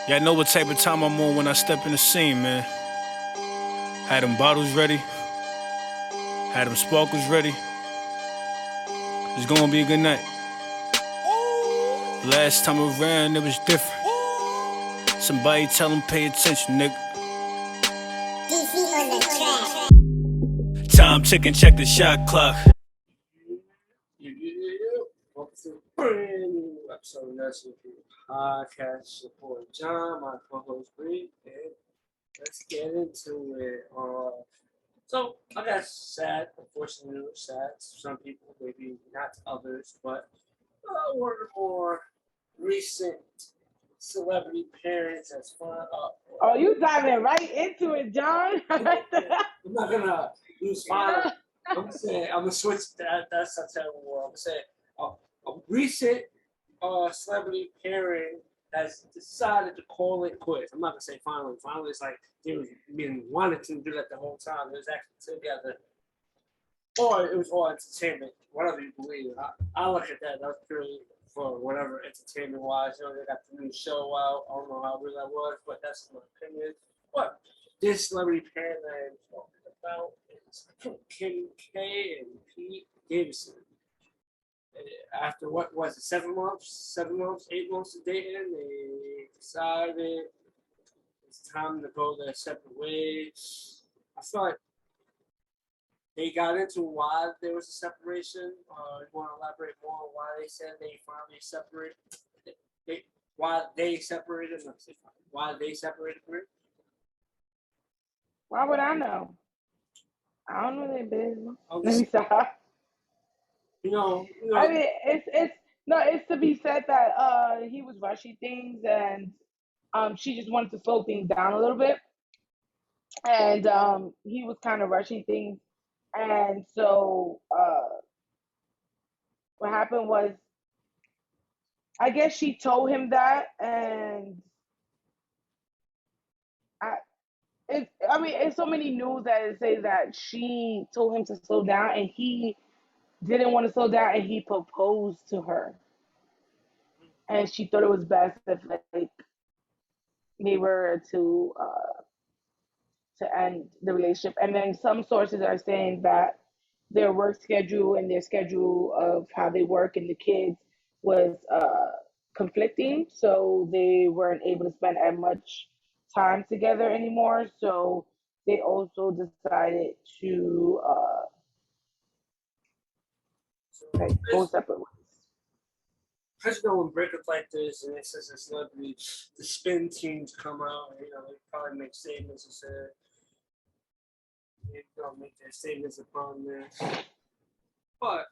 Yeah, I know what type of time I'm on when I step in the scene, man. Had them bottles ready, had them sparkles ready. It's gonna be a good night. Last time around, it was different. Somebody tell them pay attention, nigga. Time ticking, check the shot clock. Welcome to a brand new episode of Nursing Podcast. Support John, my co-host Bree, and let's get into it. So I got sad, unfortunately, sad. Some people, maybe not others, but one of the more recent celebrity parents has fun. Oh, you diving right into it, John. I'm not gonna lose my. I'm gonna switch that. That's a terrible word. I'm gonna say a recent celebrity pairing has decided to call it quits. I'm not gonna say finally. Finally, it's like they was been wanting to do that the whole time. It was actually together, or it was all entertainment, whatever you believe. I look at that. That's purely for whatever entertainment wise. You know, they got the new show out. I don't know how real that was, but that's my opinion. But this celebrity pair that I'm talking about is Kim K and Pete Davidson. After what was it, 7 months, 8 months of dating, they decided it's time to go their separate ways. I feel like they got into why there was a separation. You want to elaborate more on why they said they finally separated? Why they separated? Why they separated? Why would I know? I don't know their business. I'm Let just, me stop. you I know, mean, it's no, it's to be said that he was rushing things and she just wanted to slow things down a little bit, and he was kind of rushing things, and so what happened was, I guess she told him that, and I. I mean, it's so many news that it says that she told him to slow down, and he didn't want to slow down, and he proposed to her, and she thought it was best if like they were to end the relationship. And then some sources are saying that their work schedule and their schedule of how they work and the kids was conflicting, so they weren't able to spend as much time together anymore. So they also decided to like go separate ways. because you know when breakups like this and it says a celebrity, the spin teams come out and they probably make statements and say they're gonna make their statements upon this. But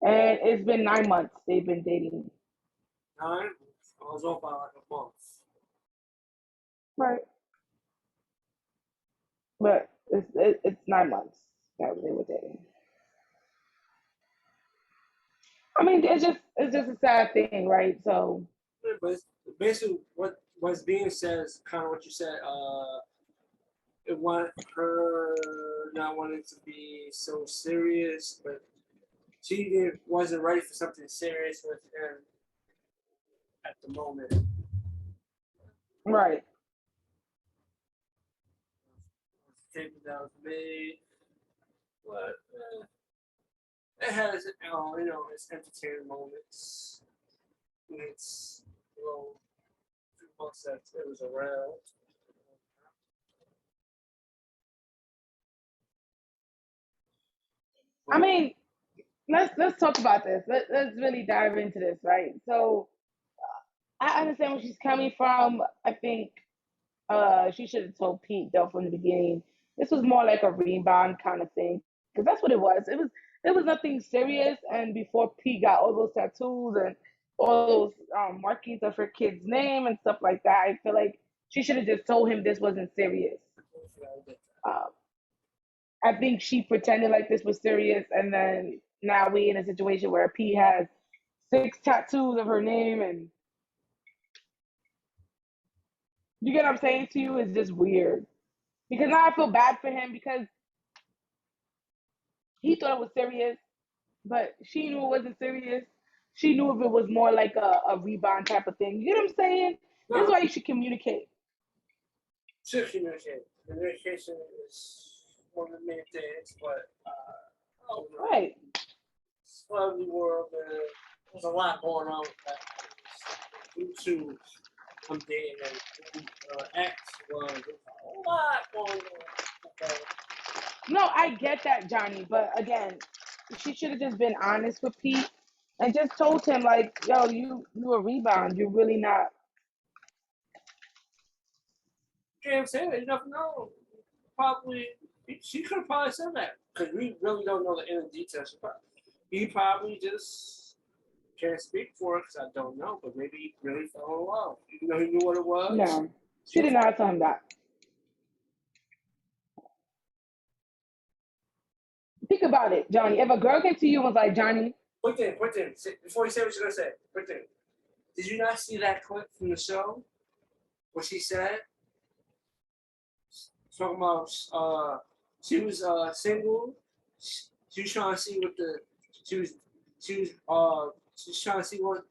And it's been 9 months they've been dating. I was off by like a month. Right. But it's 9 months that they were dating. I mean, it's just a sad thing, right? So But basically, what's being said is kind of what you said. It want her not wanting to be so serious, but she wasn't ready for something serious with him at the moment. right. Statement that was made, but it has its entertaining moments. It's few months that it was around. I But mean, let's talk about this. Let's really dive into this, right? So I understand where she's coming from. I think she should have told Pete though from the beginning. This was more like a rebound kind of thing, because that's what it was. It was nothing serious. And before Pete got all those tattoos and all those markings of her kid's name and stuff like that, I feel like she should have just told him this wasn't serious. Um, I think she pretended like this was serious, and then now we in a situation where Pete has six tattoos of her name, and you get what I'm saying to you? It's just weird. Because now I feel bad for him because he thought it was serious, but she knew it wasn't serious. she knew if it was more like a rebound type of thing. You know what I'm saying? This is No, why you should communicate. should communicate. Communication is one of the main things, but I don't know. Right. Celebrity world, man, there's a lot going on with that. Due to I'm dating and ex was there's a lot going on. Okay. No, I get that, Johnny, but again, she should have just been honest with Pete and just told him like, yo, you a rebound. You're really not. You know what I'm saying? You never know. Probably she could have probably said that because we really don't know the inner details. He probably just can't speak for it because I don't know, but maybe he really fell in love. Even though he knew what it was. No, she did not tell him that. Think about it, Johnny. If a girl came to you and was like, Johnny, Quick thing. Before you say what you're gonna say, quick thing. Did you not see that clip from the show? What she said? Talking about she was single. She was trying to see what the she was trying to see what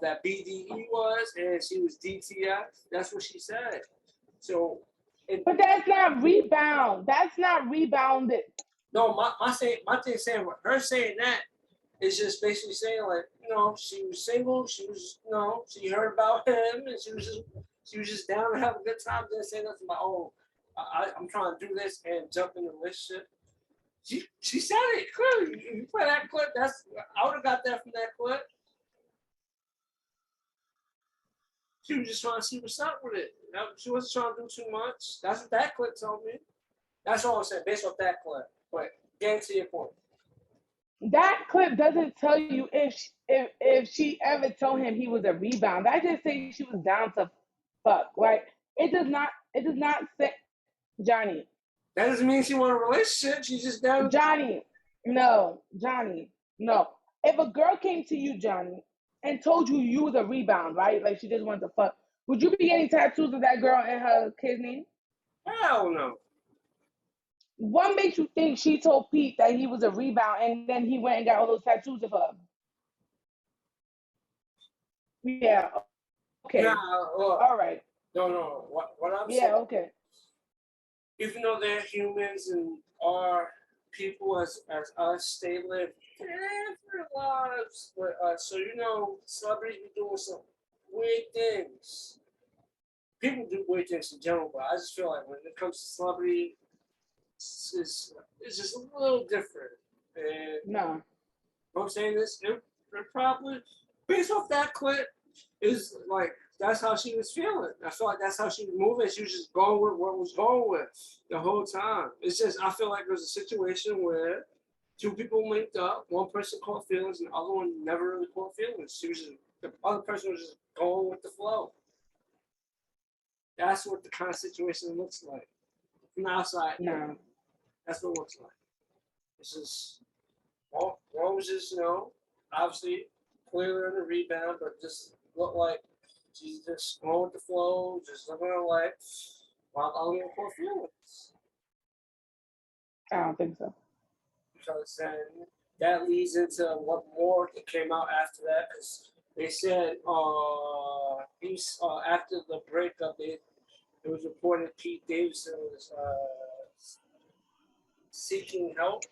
that BDE was, and she was DTF. That's what she said. So, but that's not rebound. That's not rebounded. no, my thing saying her saying that is just basically saying like she was single. She was she heard about him, and she was just down to have a good time. Didn't say nothing about I'm trying to do this and jump in the relationship. She said it clearly. You play that clip. I would have got that from that clip. She was just trying to see what's up with it. She wasn't trying to do too much. That's what that clip told me. That's all I'm saying based off that clip. But getting to your point. That clip doesn't tell you if she ever told him he was a rebound. That just says she was down to fuck. Right? It does not. It does not say Johnny. That doesn't mean she want a relationship. She's just down. Johnny, no, Johnny, no. If a girl came to you, Johnny, and told you you was a rebound, right? Like she just wanted to fuck, would you be getting tattoos of that girl and her kid's name? Hell no. What makes you think she told Pete that he was a rebound and then he went and got all those tattoos of her? Yeah. Okay. Nah, All right. no. What I'm saying. Yeah. Okay. Even though they're humans and are people as us, they live different lives. But so celebrities be doing some weird things. People do weird things in general, but I just feel like when it comes to celebrity, it's just a little different. And No. I'm saying this, it probably based off that clip is like that's how she was feeling. I feel like that's how she was moving. She was just going with what was going with the whole time. It's just I feel like there's a situation where two people linked up. One person caught feelings, and the other one never really caught feelings. The other person was just going with the flow. That's what the kind of situation looks like from the outside. No. That's what it looks like. It's just one was just obviously clearly on the rebound, but just looked like she's just going with the flow, just living her life while the other one caught feelings. I don't think so. Because then that leads into what more that came out after that, because they said he's after the breakup, it was reported Pete Davidson was seeking help.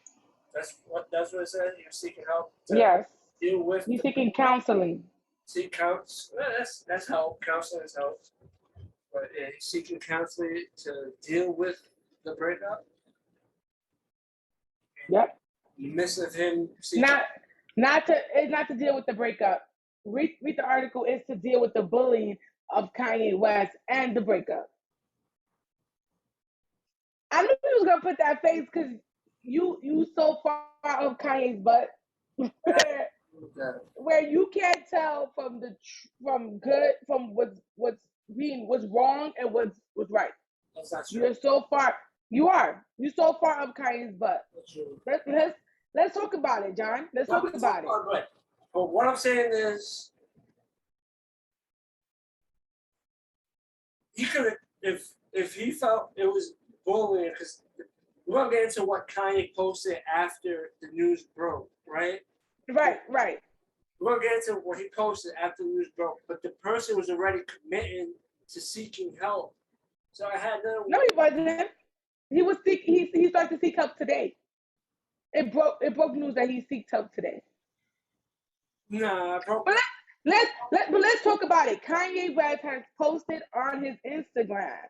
That's what it said. He was seeking help to Yes. deal with. He's seeking counseling. Seek counts. That's help. Counseling is help. But he's seeking counseling to deal with the breakup. Yep. You missing him. It's not to deal with the breakup. Read the article. It's to deal with the bullying of Kanye West and the breakup. I knew you was gonna put that face because you so far of Kanye's butt where you can't tell from what's wrong and what's right. That's not true. You're so far. You're so far up Kanye's butt. Let's talk about it, John. Let's talk about it. But what I'm saying is, he could have if he felt it was bullying, because we're gonna get into what Kanye posted after the news broke, right? Right. we're gonna get into what he posted after we was broke, but the person was already committing to seeking help. So I had no. No, he wasn't. He was seek. He started to seek help today. It broke news that he seeks help today. Nah, bro. But let's talk about it. Kanye West has posted on his Instagram,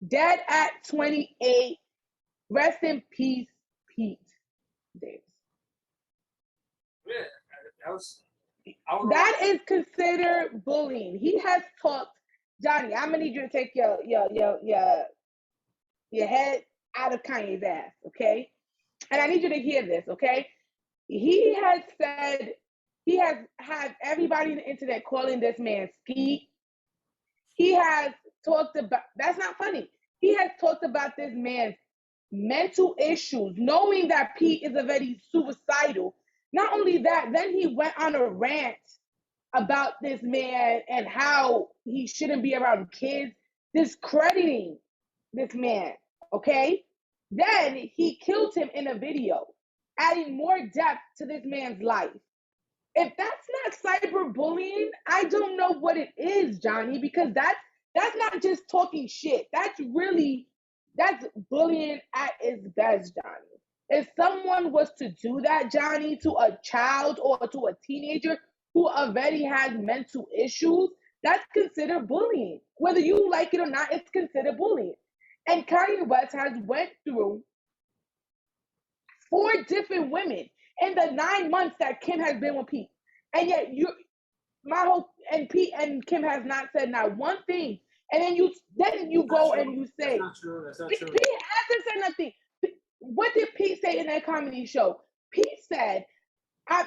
"Dead at 28. Rest in peace, Pete Davis." Yeah, that was. That is considered bullying. He has talked, Johnny. I'm gonna need you to take your head out of Kanye's ass, okay? And I need you to hear this, okay? He has said he has had everybody on the internet calling this man skeet. He has talked about, that's not funny. He has talked about this man's mental issues, knowing that Pete is already suicidal. Not only that, then he went on a rant about this man and how he shouldn't be around kids, discrediting this man, okay? Then he killed him in a video, adding more depth to this man's life. If that's not cyberbullying, I don't know what it is, Johnny, because that's not just talking shit. That's bullying at its best, Johnny. If someone was to do that, Johnny, to a child or to a teenager who already has mental issues, that's considered bullying. Whether you like it or not, it's considered bullying. And Kanye West has went through 4 different women in the 9 months that Kim has been with Pete. And yet Pete and Kim has not said not one thing. And then you go and you say, That's not true. Pete hasn't said nothing. What did Pete say in that comedy show? Pete said, I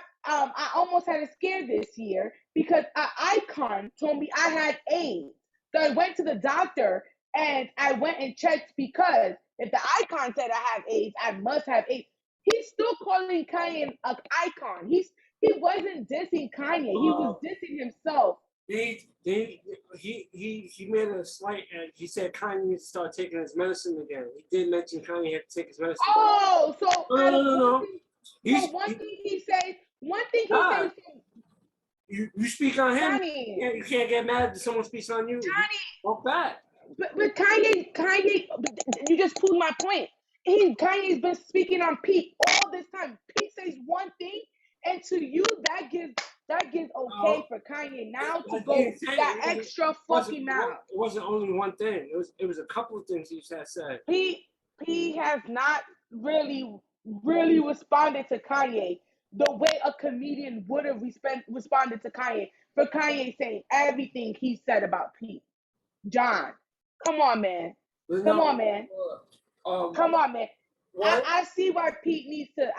almost had a scare this year because an icon told me I had AIDS. So I went to the doctor and I went and checked because if the icon said I have AIDS, I must have AIDS. He's still calling Kanye an icon. He wasn't dissing Kanye. He was dissing himself. He made a slight. He said Kanye needs to start taking his medicine again. He did mention Kanye had to take his medicine. Oh, so no. One thing he says. You speak on him. Johnny, you can't get mad if someone speaks on you. Johnny, Walk back. But Kanye, you just proved my point. Kanye's been speaking on Pete all this time. Pete says one thing, and to you that gives okay for Kanye now to go that extra fucking mile. It wasn't only one thing. It was a couple of things he said. Pete has not really responded to Kanye the way a comedian would have responded to Kanye. For Kanye saying everything he said about Pete. John, come on, man. Come on, man. I see why Pete needs to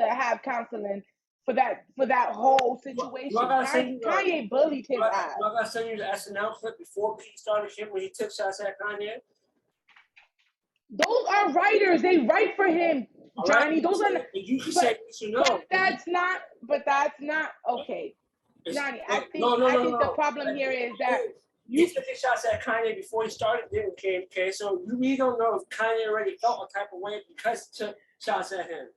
have counseling for that whole situation. Kanye bullied his ass. I gotta send you the SNL clip before Pete started shit when he took shots at Kanye. Those are writers. They write for him, Johnny. Right. Those are. You can say no. But that's not okay, Johnny. I think the problem here is that you took his shots at Kanye before he started doing okay? So you really don't know if Kanye already felt a type of way because he took shots at him.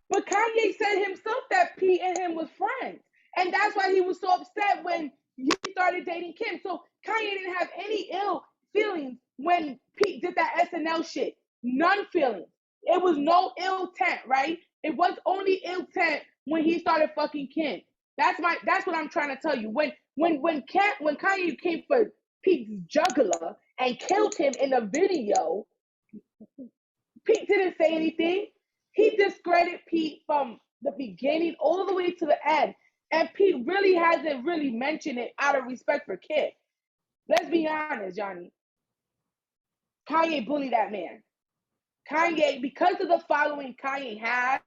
But Kanye said himself that Pete and him was friends, and that's why he was so upset when he started dating Kim. So Kanye didn't have any ill feelings when Pete did that SNL shit. None feelings. It was no ill intent, right? It was only ill intent when he started fucking Kim. That's what I'm trying to tell you. When Kanye came for Pete's jugular and killed him in a video, Pete didn't say anything. He discredited Pete from the beginning all the way to the end. And Pete really hasn't really mentioned it out of respect for Kim. Let's be honest, Johnny. Kanye bullied that man. Kanye, because of the following Kanye has,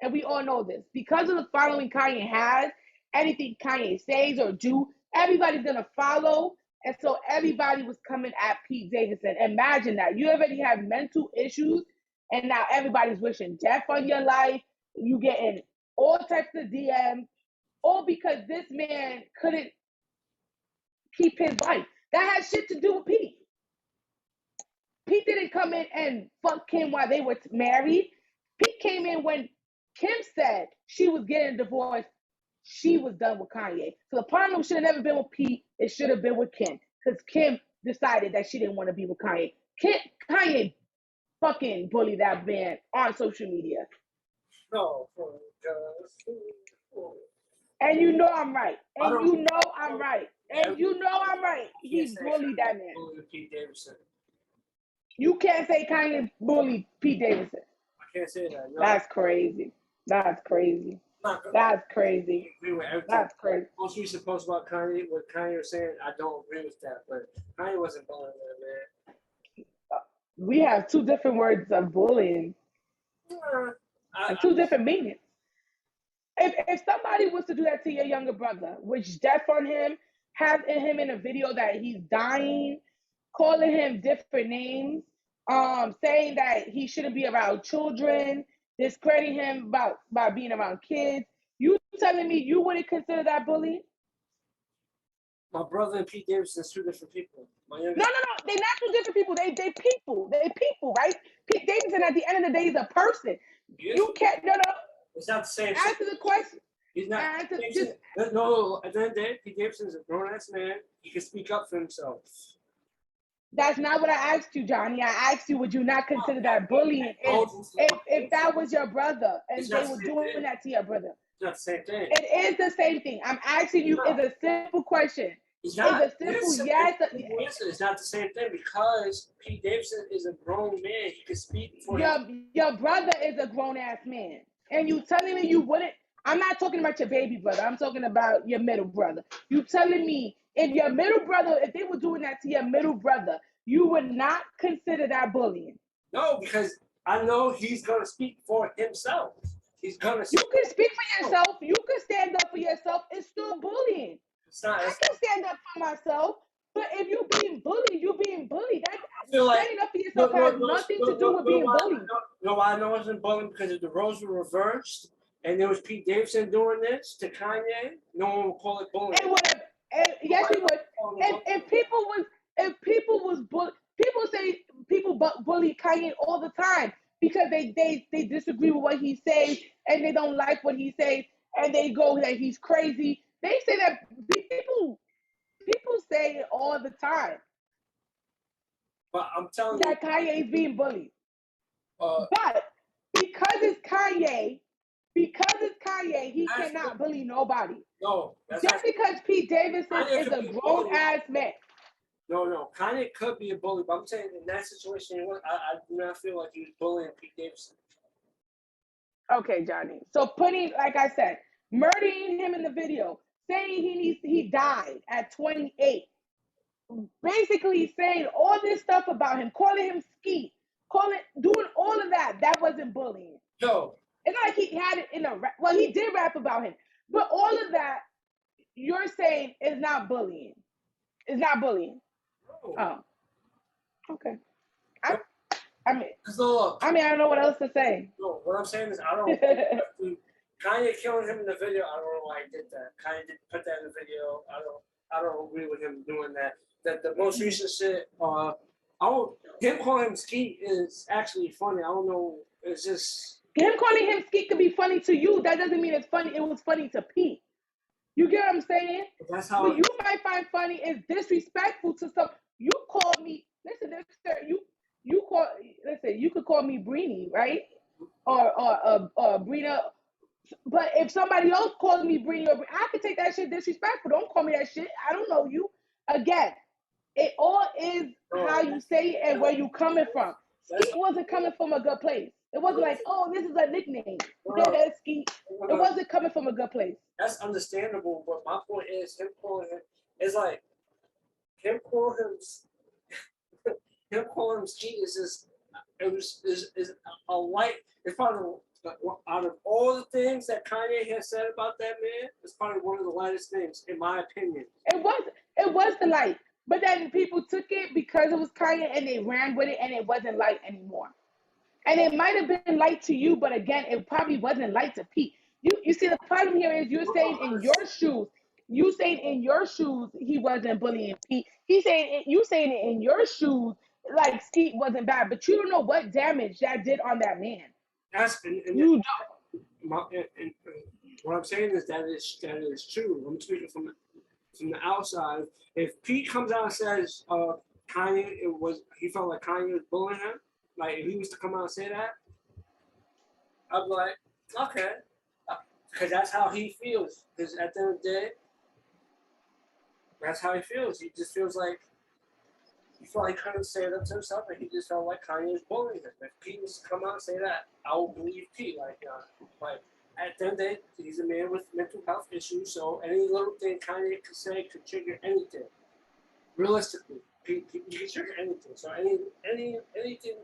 and we all know this, because of the following Kanye has, anything Kanye says or do, everybody's gonna follow. And so everybody was coming at Pete Davidson. Imagine that. You already have mental issues, and now everybody's wishing death on your life. You getting all types of DMs, all because this man couldn't keep his wife. That has shit to do with Pete. Pete didn't come in and fuck Kim while they were married. Pete came in when Kim said she was getting a divorce she was done with Kanye. So the problem should have never been with Pete. It should have been with Kim, because Kim decided that she didn't want to be with Kanye. Kanye fucking bullied that man on social media. No, and you know I'm right. And don't- you know I'm right. And you know I'm right. He bullied that man. Bullied Pete Davidson. You can't say Kanye bullied Pete Davidson. I can't say that. No. That's crazy. That's crazy. That's crazy. I agree with everything. That's crazy. Most recent post about Kanye, what Kanye was saying, I don't agree with that. But Kanye wasn't bullying that man. We have two different words of bullying. Two different meanings. If somebody was to do that to your younger brother, which death on him, have him in a video that he's dying, calling him different names, saying that he shouldn't be around children, discrediting him by being around kids, you telling me you wouldn't consider that bullying? My brother and Pete Davidson is two different people. No, they're not two different people. They people. They people, right? Pete Davidson at the end of the day is a person. You can't. No. It's not the same. Answer the question. He's not. No, at the end of the day, Pete Davidson is a grown-ass man. He can speak up for himself. That's not what I asked you, Johnny. I asked you, would you not consider that bullying if that was your brother and they were doing that to your brother? It's not the same thing. It is the same thing. I'm asking you, it's a simple question. It's not. It's a simple yes. It's not the same thing because Pete Davidson is a grown man. He can speak for your brother is a grown-ass man. And you telling me you wouldn't? I'm not talking about your baby brother. I'm talking about your middle brother. You telling me if your middle brother, if they were doing that to your middle brother, you would not consider that bullying? No, because I know he's going to speak for himself. He's going to. You can speak for yourself. You can stand up for yourself. It's still bullying. It's not. I can stand up for myself. But if you're being bullied, you're being bullied. Standing up for yourself has nothing to do with being bullied. No, I know it wasn't bullying because if the roles were reversed and there was Pete Davidson doing this to Kanye, no one would call it bullying. Yes, he would. If people say people bully Kanye all the time because they disagree with what he says and they don't like what he says and they go that he's crazy. They say that people say it all the time. But I'm telling you that Kanye is being bullied. But because it's Kanye, he cannot bully nobody. No. Just because Pete Davidson is a grown-ass man. No. Kanye could be a bully, but I'm saying in that situation, I do not feel like he was bullying Pete Davidson. Okay, Johnny. So like I said, murdering him in the video, saying he died at 28, basically saying all this stuff about him, calling him skeet, doing all of that wasn't bullying. No. It's not like he had it in a rap. Well, he did rap about him. But all of that, you're saying is not bullying. It's not bullying. No. Oh. Okay. I mean, look, I don't know what else to say. No, what I'm saying is I don't Kanye killing him in the video, I don't know why he did that. Kanye didn't put that in the video. I don't agree with him doing that. That the most recent shit, him calling him skeet is actually funny. I don't know. It's just him calling him skeet could be funny to you. That doesn't mean it's funny. It was funny to Pete. You get what I'm saying? That's how. What you might find funny is disrespectful to some. You call me. Listen, you could call me Breenie, right? Or Brina. But if somebody else calls me Breenie, I could take that shit disrespectful. Don't call me that shit. I don't know you. Again, it all is how you say it and where you coming from. Skeet wasn't coming from a good place. It wasn't like, oh, this is a nickname. That's Skeet. It wasn't coming from a good place. That's understandable, but my point is him calling him is like him calling him Skeet is a light. It's probably out of all the things that Kanye has said about that man, it's probably one of the lightest things, in my opinion. It was the light, but then people took it because it was Kanye and they ran with it, and it wasn't light anymore. And it might have been light to you, but again, it probably wasn't light to Pete. You see, the problem here is you're saying in your shoes. You saying in your shoes he wasn't bullying Pete. You saying it in your shoes like Skeet wasn't bad, but you don't know what damage that did on that man. That's you don't. What I'm saying is that is true. I'm speaking from the outside. If Pete comes out and says Kanye, he felt like Kanye was bullying him, like if he was to come out and say that, I'd be like, okay, because that's how he feels. Because at the end of the day, that's how he feels. He just feels like he felt like he couldn't say it up to himself, and he just felt like Kanye was bullying him. If Pete was to come out and say that, I will believe Pete. Like at the end of the day, he's a man with mental health issues, so any little thing Kanye could say could trigger anything. Realistically, Pete can trigger anything. So anything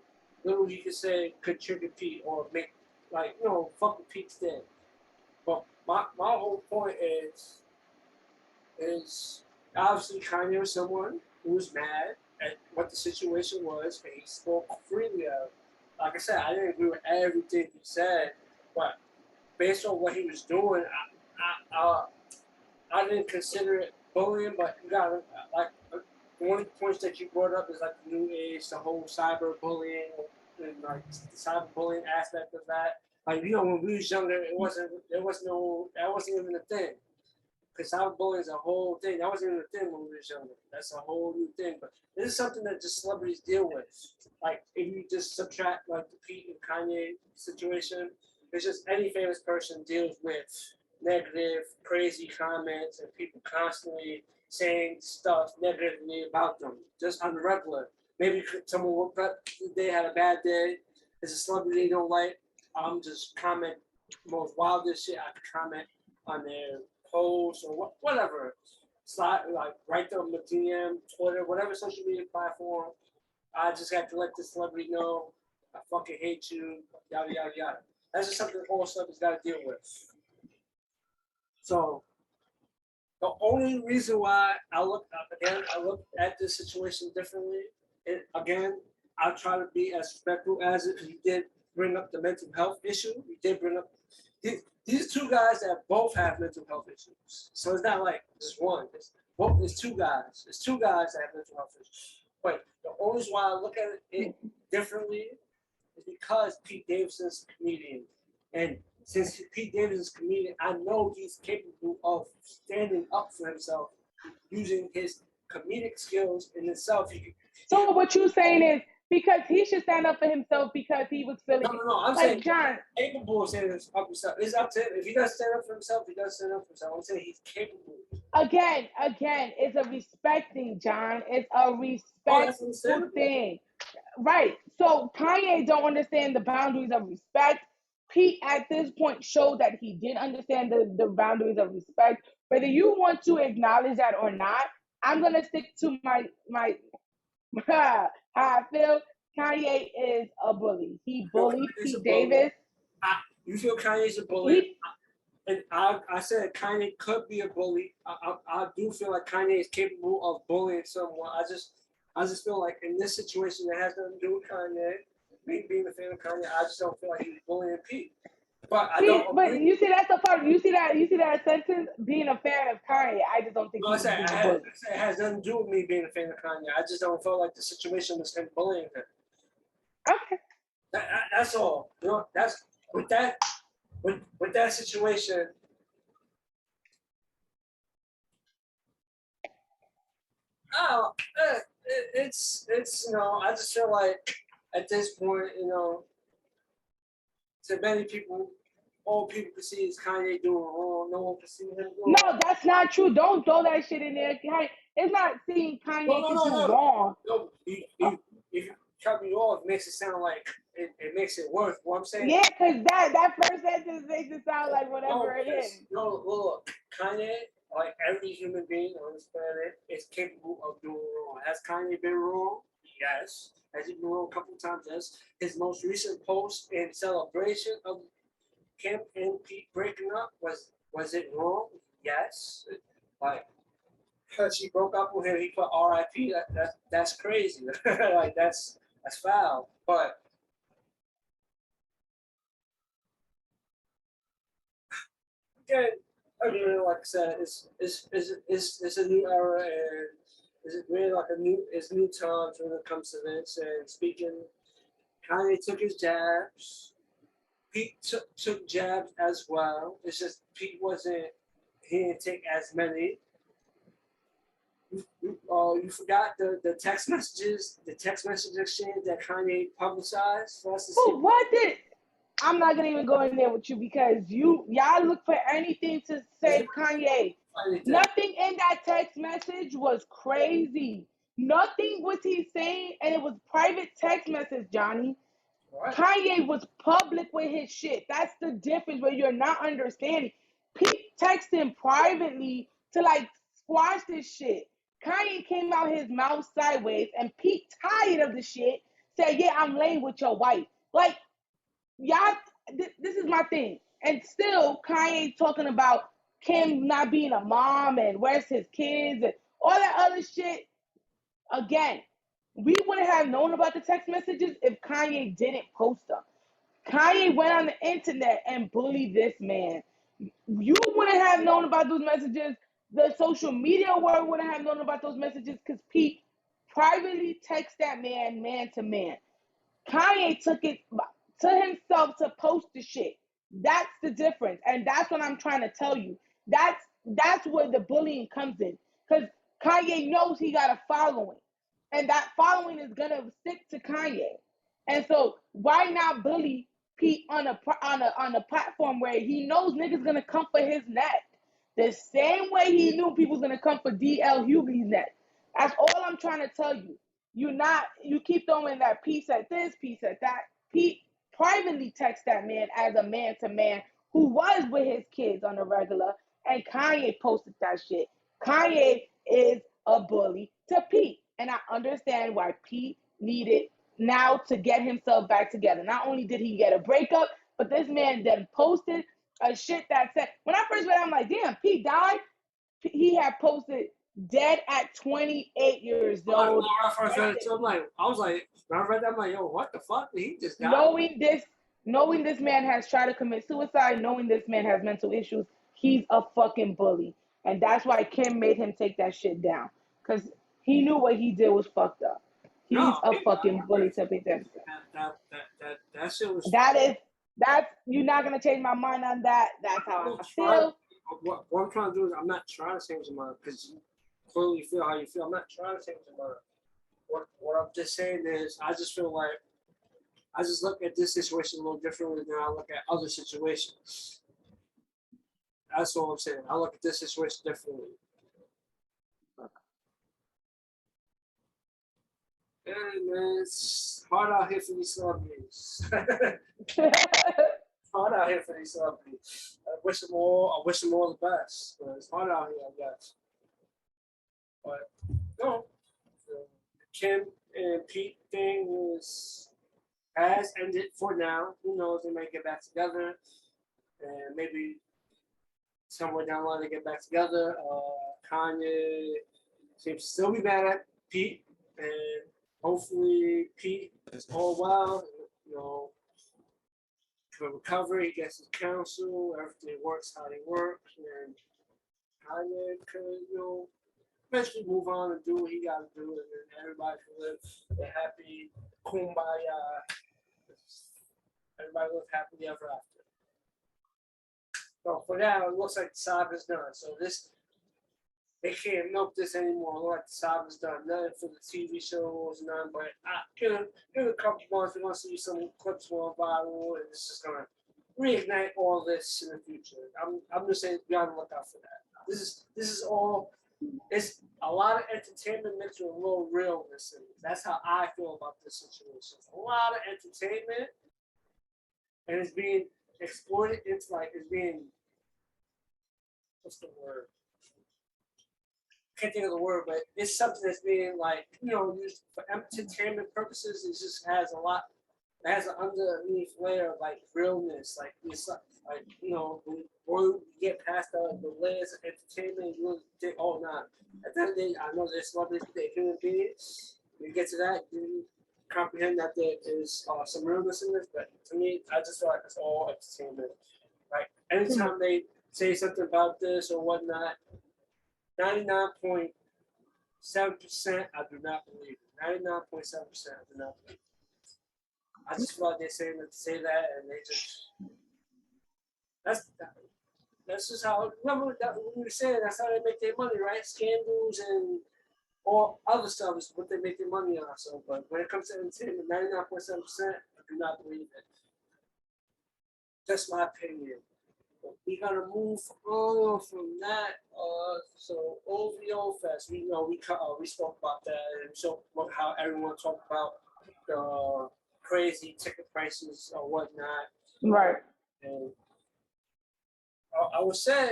little he could say could trigger Pete or make fuck with Pete's dead. But my whole point is obviously Kanye was someone who was mad at what the situation was, and he spoke freely of. Like I said, I didn't agree with everything he said, but based on what he was doing, I didn't consider it bullying. But you got like one of the points that you brought up is like the new age, the whole cyber bullying, and like the cyber bullying aspect of that. Like when we was younger, that wasn't even a thing. Because cyberbullying is a whole thing. That wasn't even a thing when we was younger. That's a whole new thing. But this is something that just celebrities deal with. Like if you just subtract like the Pete and Kanye situation, it's just any famous person deals with negative, crazy comments and people constantly saying stuff negatively about them, just on the regular. Maybe someone woke up, they had a bad day. It's a celebrity they don't like. I'm just comment most wildest shit I could comment on their posts or whatever. Slide, like write them a DM, Twitter, whatever social media platform. I just got to let the celebrity know I fucking hate you, yada yada yada. That's just something all celebrities got to deal with. So the only reason why I look at this situation differently. And again, I try to be as respectful as it. He did bring up the mental health issue. He did bring up these two guys that both have mental health issues. So it's not like just one. It's two guys. It's two guys that have mental health issues. But the only reason why I look at it differently is because Pete Davidson's a comedian. And since Pete Davidson's a comedian, I know he's capable of standing up for himself using his comedic skills in itself. So what you're saying is because he should stand up for himself because he was feeling No. I'm like saying John. He's capable of standing up for himself. It's up to him. If he does stand up for himself, he does stand up for himself. I'm saying he's capable. Again, it's a respect thing, John. It's a respectful thing. Right. So Kanye don't understand the boundaries of respect. Pete at this point showed that he did understand the boundaries of respect. Whether you want to acknowledge that or not, I'm gonna stick to my how I feel. Kanye is a bully. He bullied Pete Davis. You feel Kanye's a bully? And I said Kanye could be a bully. I do feel like Kanye is capable of bullying someone. I just feel like in this situation it has nothing to do with Kanye. Me being a fan of Kanye, I just don't feel like he's bullying Pete. But I don't. But you see, that's the part. You see that sentence. Being a fan of Kanye, I just don't think. No, I said it has nothing to do with me being a fan of Kanye. I just don't feel like the situation was him bullying him. Okay. That's all. That's with that. With that situation, it's I just feel like at this point, to many people, all people can see is Kanye doing wrong. No one can see him doing wrong. No, that's not true. Don't throw that shit in there. It's not seeing Kanye do wrong. No, if you cut me off, it makes it sound like it makes it worse. What I'm saying. Yeah, because that first sentence makes it sound like whatever it is. No, look, Kanye, like every human being on this planet, is capable of doing wrong. Has Kanye been wrong? Yes. Has he been wrong a couple of times? Yes. His most recent post in celebration of him and Pete breaking up, was it wrong? Yes. Like, because she broke up with him, he put R.I.P. That's crazy. Like that's foul. But again, like I said, it's a new era, and it's really like it's new times when it comes to this. And speaking, Kanye took his jabs. Pete took jabs as well. It's just Pete wasn't. He didn't take as many. You forgot the text messages, the text message exchange that Kanye publicized for us to see. What did? I'm not gonna even go in there with you because y'all look for anything to say Kanye. Nothing in that text message was crazy. Nothing was he saying, and it was private text message, Johnny. Right. Kanye was public with his shit. That's the difference where you're not understanding. Pete texted him privately to like squash this shit. Kanye came out his mouth sideways, and Pete, tired of the shit, said, "Yeah, I'm laying with your wife." Like, y'all, this is my thing. And still, Kanye talking about Kim not being a mom and where's his kids and all that other shit. Again, we wouldn't have known about the text messages if Kanye didn't post them. Kanye went on the internet and bullied this man. You wouldn't have known about those messages. The social media world wouldn't have known about those messages because Pete privately texted that man to man. Kanye took it to himself to post the shit. That's the difference. And that's what I'm trying to tell you. That's where the bullying comes in. Because Kanye knows he got a following. And that following is gonna stick to Kanye. And so why not bully Pete on a platform where he knows niggas gonna come for his neck? The same way he knew people was gonna come for DL Hughley's neck. That's all I'm trying to tell you. You keep throwing that piece at this, piece at that. Pete privately text that man as a man to man who was with his kids on the regular, and Kanye posted that shit. Kanye is a bully to Pete, and I understand why Pete needed now to get himself back together. Not only did he get a breakup, but this man then posted a shit that said, when I first read it, I'm like, damn, Pete died. He had posted dead at 28 years old. I was like, when I read that, I'm like, yo, what the fuck? He just died. Knowing this man has tried to commit suicide, knowing this man has mental issues, he's a fucking bully. And that's why Kim made him take that shit down. Because he knew what he did was fucked up. He's a fucking bully to be there. That shit was... That's, you're not going to change my mind on that. That's how I feel. What I'm trying to do is I'm not trying to change your mind because you clearly feel how you feel. I'm not trying to change your mind. What I'm just saying is I just feel like I just look at this situation a little differently than I look at other situations. That's all I'm saying. I look at this situation differently. And man, it's hard out here for these celebrities. Hard out here for these celebrities. I wish them all the best. But it's hard out here, I guess. But no, the Kim and Pete thing has ended for now. Who knows? They might get back together, and maybe somewhere down the line they get back together. Kanye seems to still be mad at Pete, and hopefully Pete is all well. You know, for recovery, he gets his counsel, everything works how they work, and Kanye could, eventually move on and do what he got to do, and then everybody can live a happy kumbaya. Everybody live happily ever after. So for now, it looks like the saga's done. So they can't milk this anymore. It looks like the saga's done. Nothing for the TV shows, none. But in a couple months, we're gonna see some clips going viral, and it's just gonna reignite all this in the future. I'm just saying, be on the lookout for that. This is all. It's a lot of entertainment mixed with a little realness in it. That's how I feel about this situation. It's a lot of entertainment, and it's being exploited into it's being, what's the word? I can't think of the word, but it's something that's being used for entertainment purposes. It just has it has an underneath layer of realness, when you get past the layers of entertainment, you really think, oh nah. At the end of the day, I know there's celebrities, they're human beings. When you get to that, you comprehend that there is some realness in this, but to me, I just feel like it's all entertainment. Anytime they say something about this or whatnot, 99.7% I do not believe it. 99.7% I do not believe it. I just feel like they're saying to say that, and they just that's just how. Remember that when you were saying that's how they make their money, right? Scandals and all other stuff is what they make their money on. So, but when it comes to entertainment, 99.7%, I do not believe it. That's my opinion. But we gotta move on from that. So OVO Fest, we spoke about that, and so how everyone talked about the crazy ticket prices or whatnot. Right. And I would say,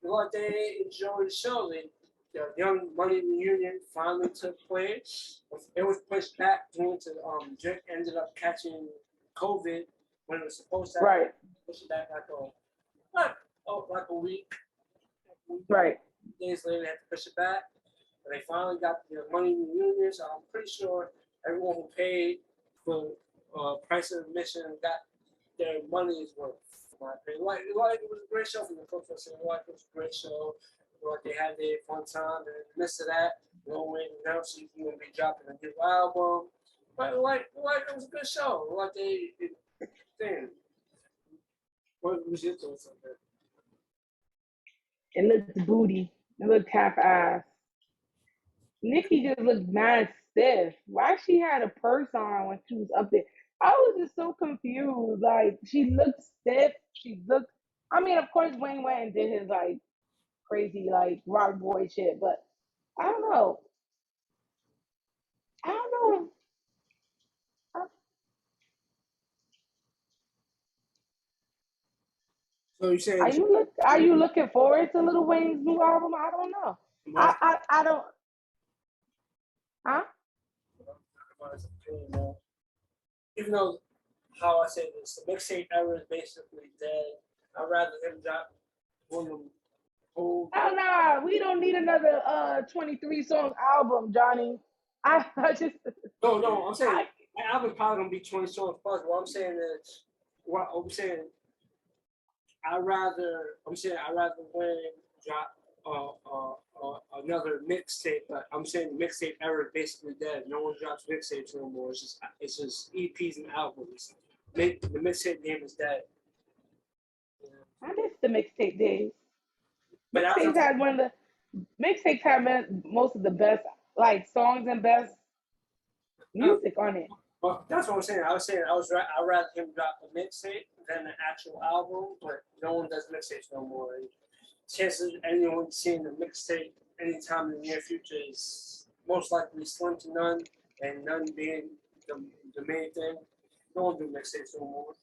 what they enjoyed the show. The Young Money reunion finally took place. It was pushed back due to Drake ended up catching COVID when it was supposed to. Right. Push it back like a week. Right. Days later, they had to push it back. But they finally got the money reunion. So I'm pretty sure everyone who paid for price of admission got their money's worth. Like it was a great show from the Coach. Like it was a great show. Like they had their fun time, and in the midst of that, waiting now, so you're gonna be dropping a new album. But like it was a good show. Like damn. What was your thoughts on that? It looked booty. It looked half-assed. Nikki just looked mad stiff. Why she had a purse on when she was up there? I was just so confused. Like she looked stiff. I mean, of course Wayne went and did his like crazy like rock boy shit, but I don't know. I don't know. So you saying Are you looking forward to Lil Wayne's new album? I don't know. I don't. Huh? even though how I say this, the mixtape era is basically dead. I'd rather him drop one of them whole. Oh no, we don't need another 23 song album, Johnny. I just No, I'm saying my album probably gonna be 20 songs plus. What I'm saying I'd rather when drop another mixtape, but I'm saying the mixtape era is basically dead. No one drops mixtapes no more. It's just EPs and albums. The mixtape game is dead. I miss the mixtape days. But Mixtapes had most of the best like songs and best music on it. well, that's what I'm saying. I'd rather him drop a mixtape than an actual album, but no one does mixtapes no more. And chances of anyone seeing the mixtape anytime in the near future is most likely slim to none, and none being the main thing. No one do mixtapes no more.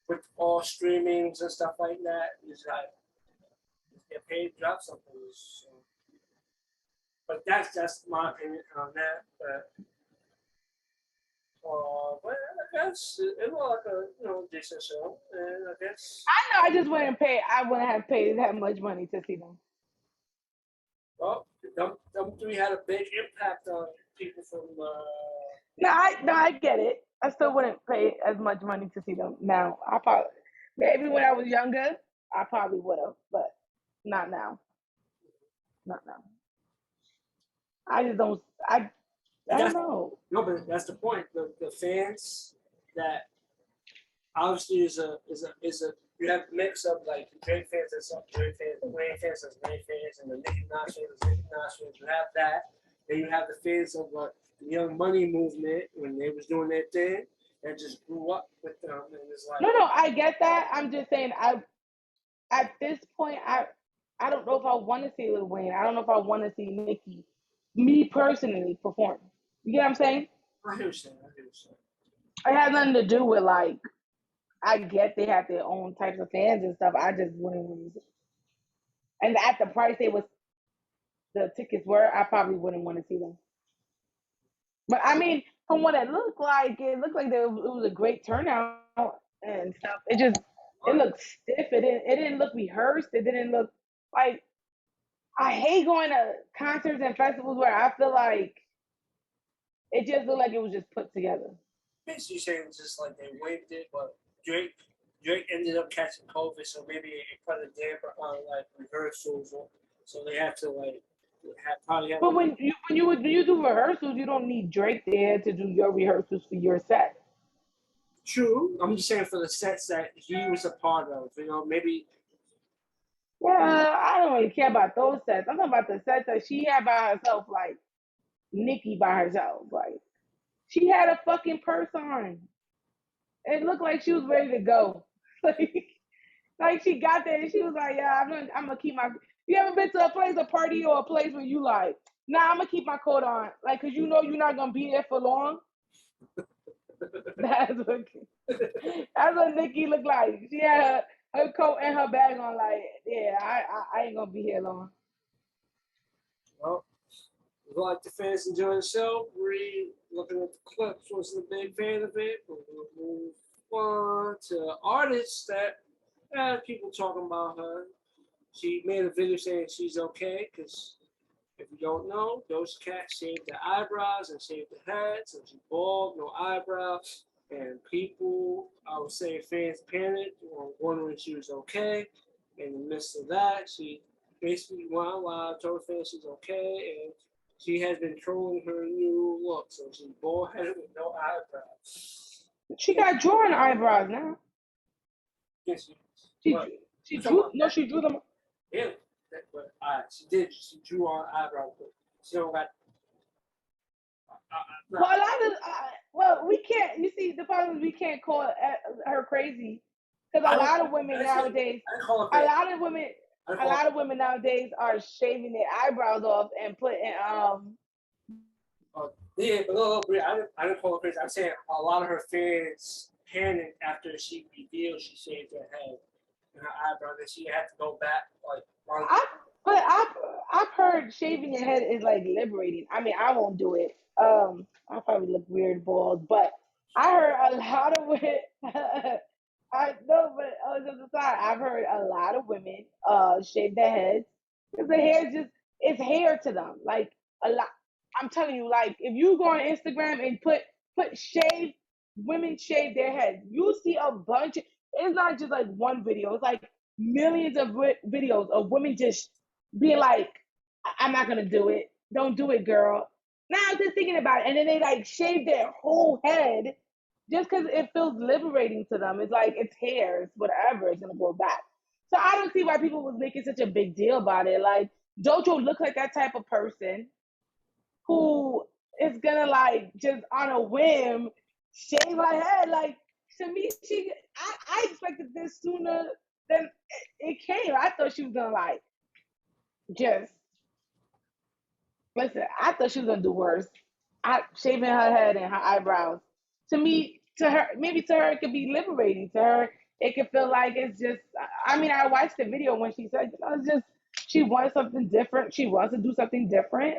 With all streamings and stuff like that, it's like get paid to drop something. So. But that's my opinion on that. But I guess it was like a decent show, and I guess I know I just wouldn't pay. I wouldn't have paid that much money to see them. well, them three had a big impact on people from. No, I get it. I still wouldn't pay as much money to see them now. Maybe when I was younger, I probably would have, but not now. Not now. I just don't. I don't know. No, but that's the point. The fans that obviously is a you have a mix of like the Drake fans and some Drake fans, the Wayne fans and Wayne fans, and the Nicki Minaj fans, Nicki Minaj fans. You have that. Then you have the fans of the Young Money movement when they was doing their thing and just grew up with them, and it's like No, I get that. I'm just saying. At this point, I don't know if I want to see Lil Wayne. I don't know if I want to see Nicki, me personally, perform. You get what I'm saying? I hear you saying. It has nothing to do with like. I get they have their own types of fans and stuff. I just wouldn't really. And at the price the tickets were, I probably wouldn't want to see them. But I mean, from what it looked like it was a great turnout and stuff. It looked stiff. It didn't look rehearsed. It didn't look like. I hate going to concerts and festivals where I feel like it just looked like it was just put together. Basically saying it's just like they waived it, but Drake ended up catching COVID, so maybe it put a damper on like rehearsals, so they have to like probably had. But when you do rehearsals, you don't need Drake there to do your rehearsals for your set. True. I'm just saying for the sets that he was a part of. Maybe. Yeah, I don't really care about those sets. I'm talking about the sets that she had by herself, like Nikki by herself. Like she had a fucking purse on. It looked like she was ready to go. Like she got there and she was like, "Yeah, I'm gonna keep my." You ever been to a party, or a place where you like, "Nah, I'm gonna keep my coat on," like, cause you know you're not gonna be there for long. That's what that's what Nikki looked like. She had her coat and her bag on. Like, yeah, I ain't gonna be here long. Well, if you like the fans enjoy the show, looking at the clips, wasn't a big fan of it. But we'll move on to artists that people talking about her. She made a video saying she's okay because if you don't know, Doja Cat shaved the eyebrows and shaved the head, so she's bald, no eyebrows. And people, I would say fans panicked or wondering she was okay. In the midst of that, she basically went out loud, told fans she's okay, and she has been trolling her new look. So she's bald headed with no eyebrows. She got drawn eyebrows now. Yes, She but, she drew no, she drew them. yeah, but she did. She drew on eyebrows, but she don't got. Well, a lot of well, we can't. You see, the problem is we can't call her crazy because a lot of women nowadays, a lot of women, a lot of women nowadays are shaving their eyebrows off and putting Yeah, but no, I didn't call her crazy. I'm saying a lot of her fans panicked after she revealed she shaved her head and her eyebrows, and she had to go back like. But I've heard shaving your head is like liberating. I mean, I won't do it. I'll probably look weird bald, but I heard a lot of women. I know, but just aside, I've heard a lot of women shave their heads because the hair just it's hair to them. Like a lot. I'm telling you, like if you go on Instagram and put shave women shave their heads, you see a bunch. It's not just like one video. It's like millions of videos of women just being like, I'm not gonna do it. Don't do it, girl. Now I'm just thinking about it. And then they like shave their whole head just because it feels liberating to them. It's like it's hair, it's whatever, it's gonna go back. So I don't see why people was making such a big deal about it. Like Dojo looked like that type of person who is gonna like just on a whim shave her head. Like to me, I expected this sooner than it came. I thought she was gonna like just listen. I thought she was gonna do worse. Shaving her head and her eyebrows. To me, to her, maybe to her it could be liberating. To her, it could feel like it's just. I mean, I watched the video when she said, it's just she wants something different. She wants to do something different.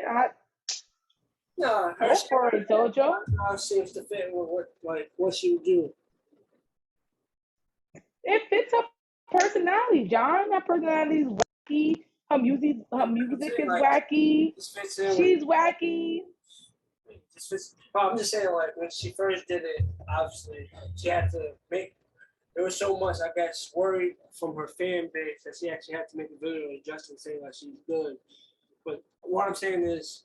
No, Go for it, Dojo. Seems to fit with what she would do. It fits her personality, John. Her personality is wacky. Her music is wacky. She's wacky. I'm just saying, like when she first did it, obviously she had to make. There was so much, I guess, worry from her fan base that she actually had to make a video adjusting, saying that she's good. But what I'm saying is,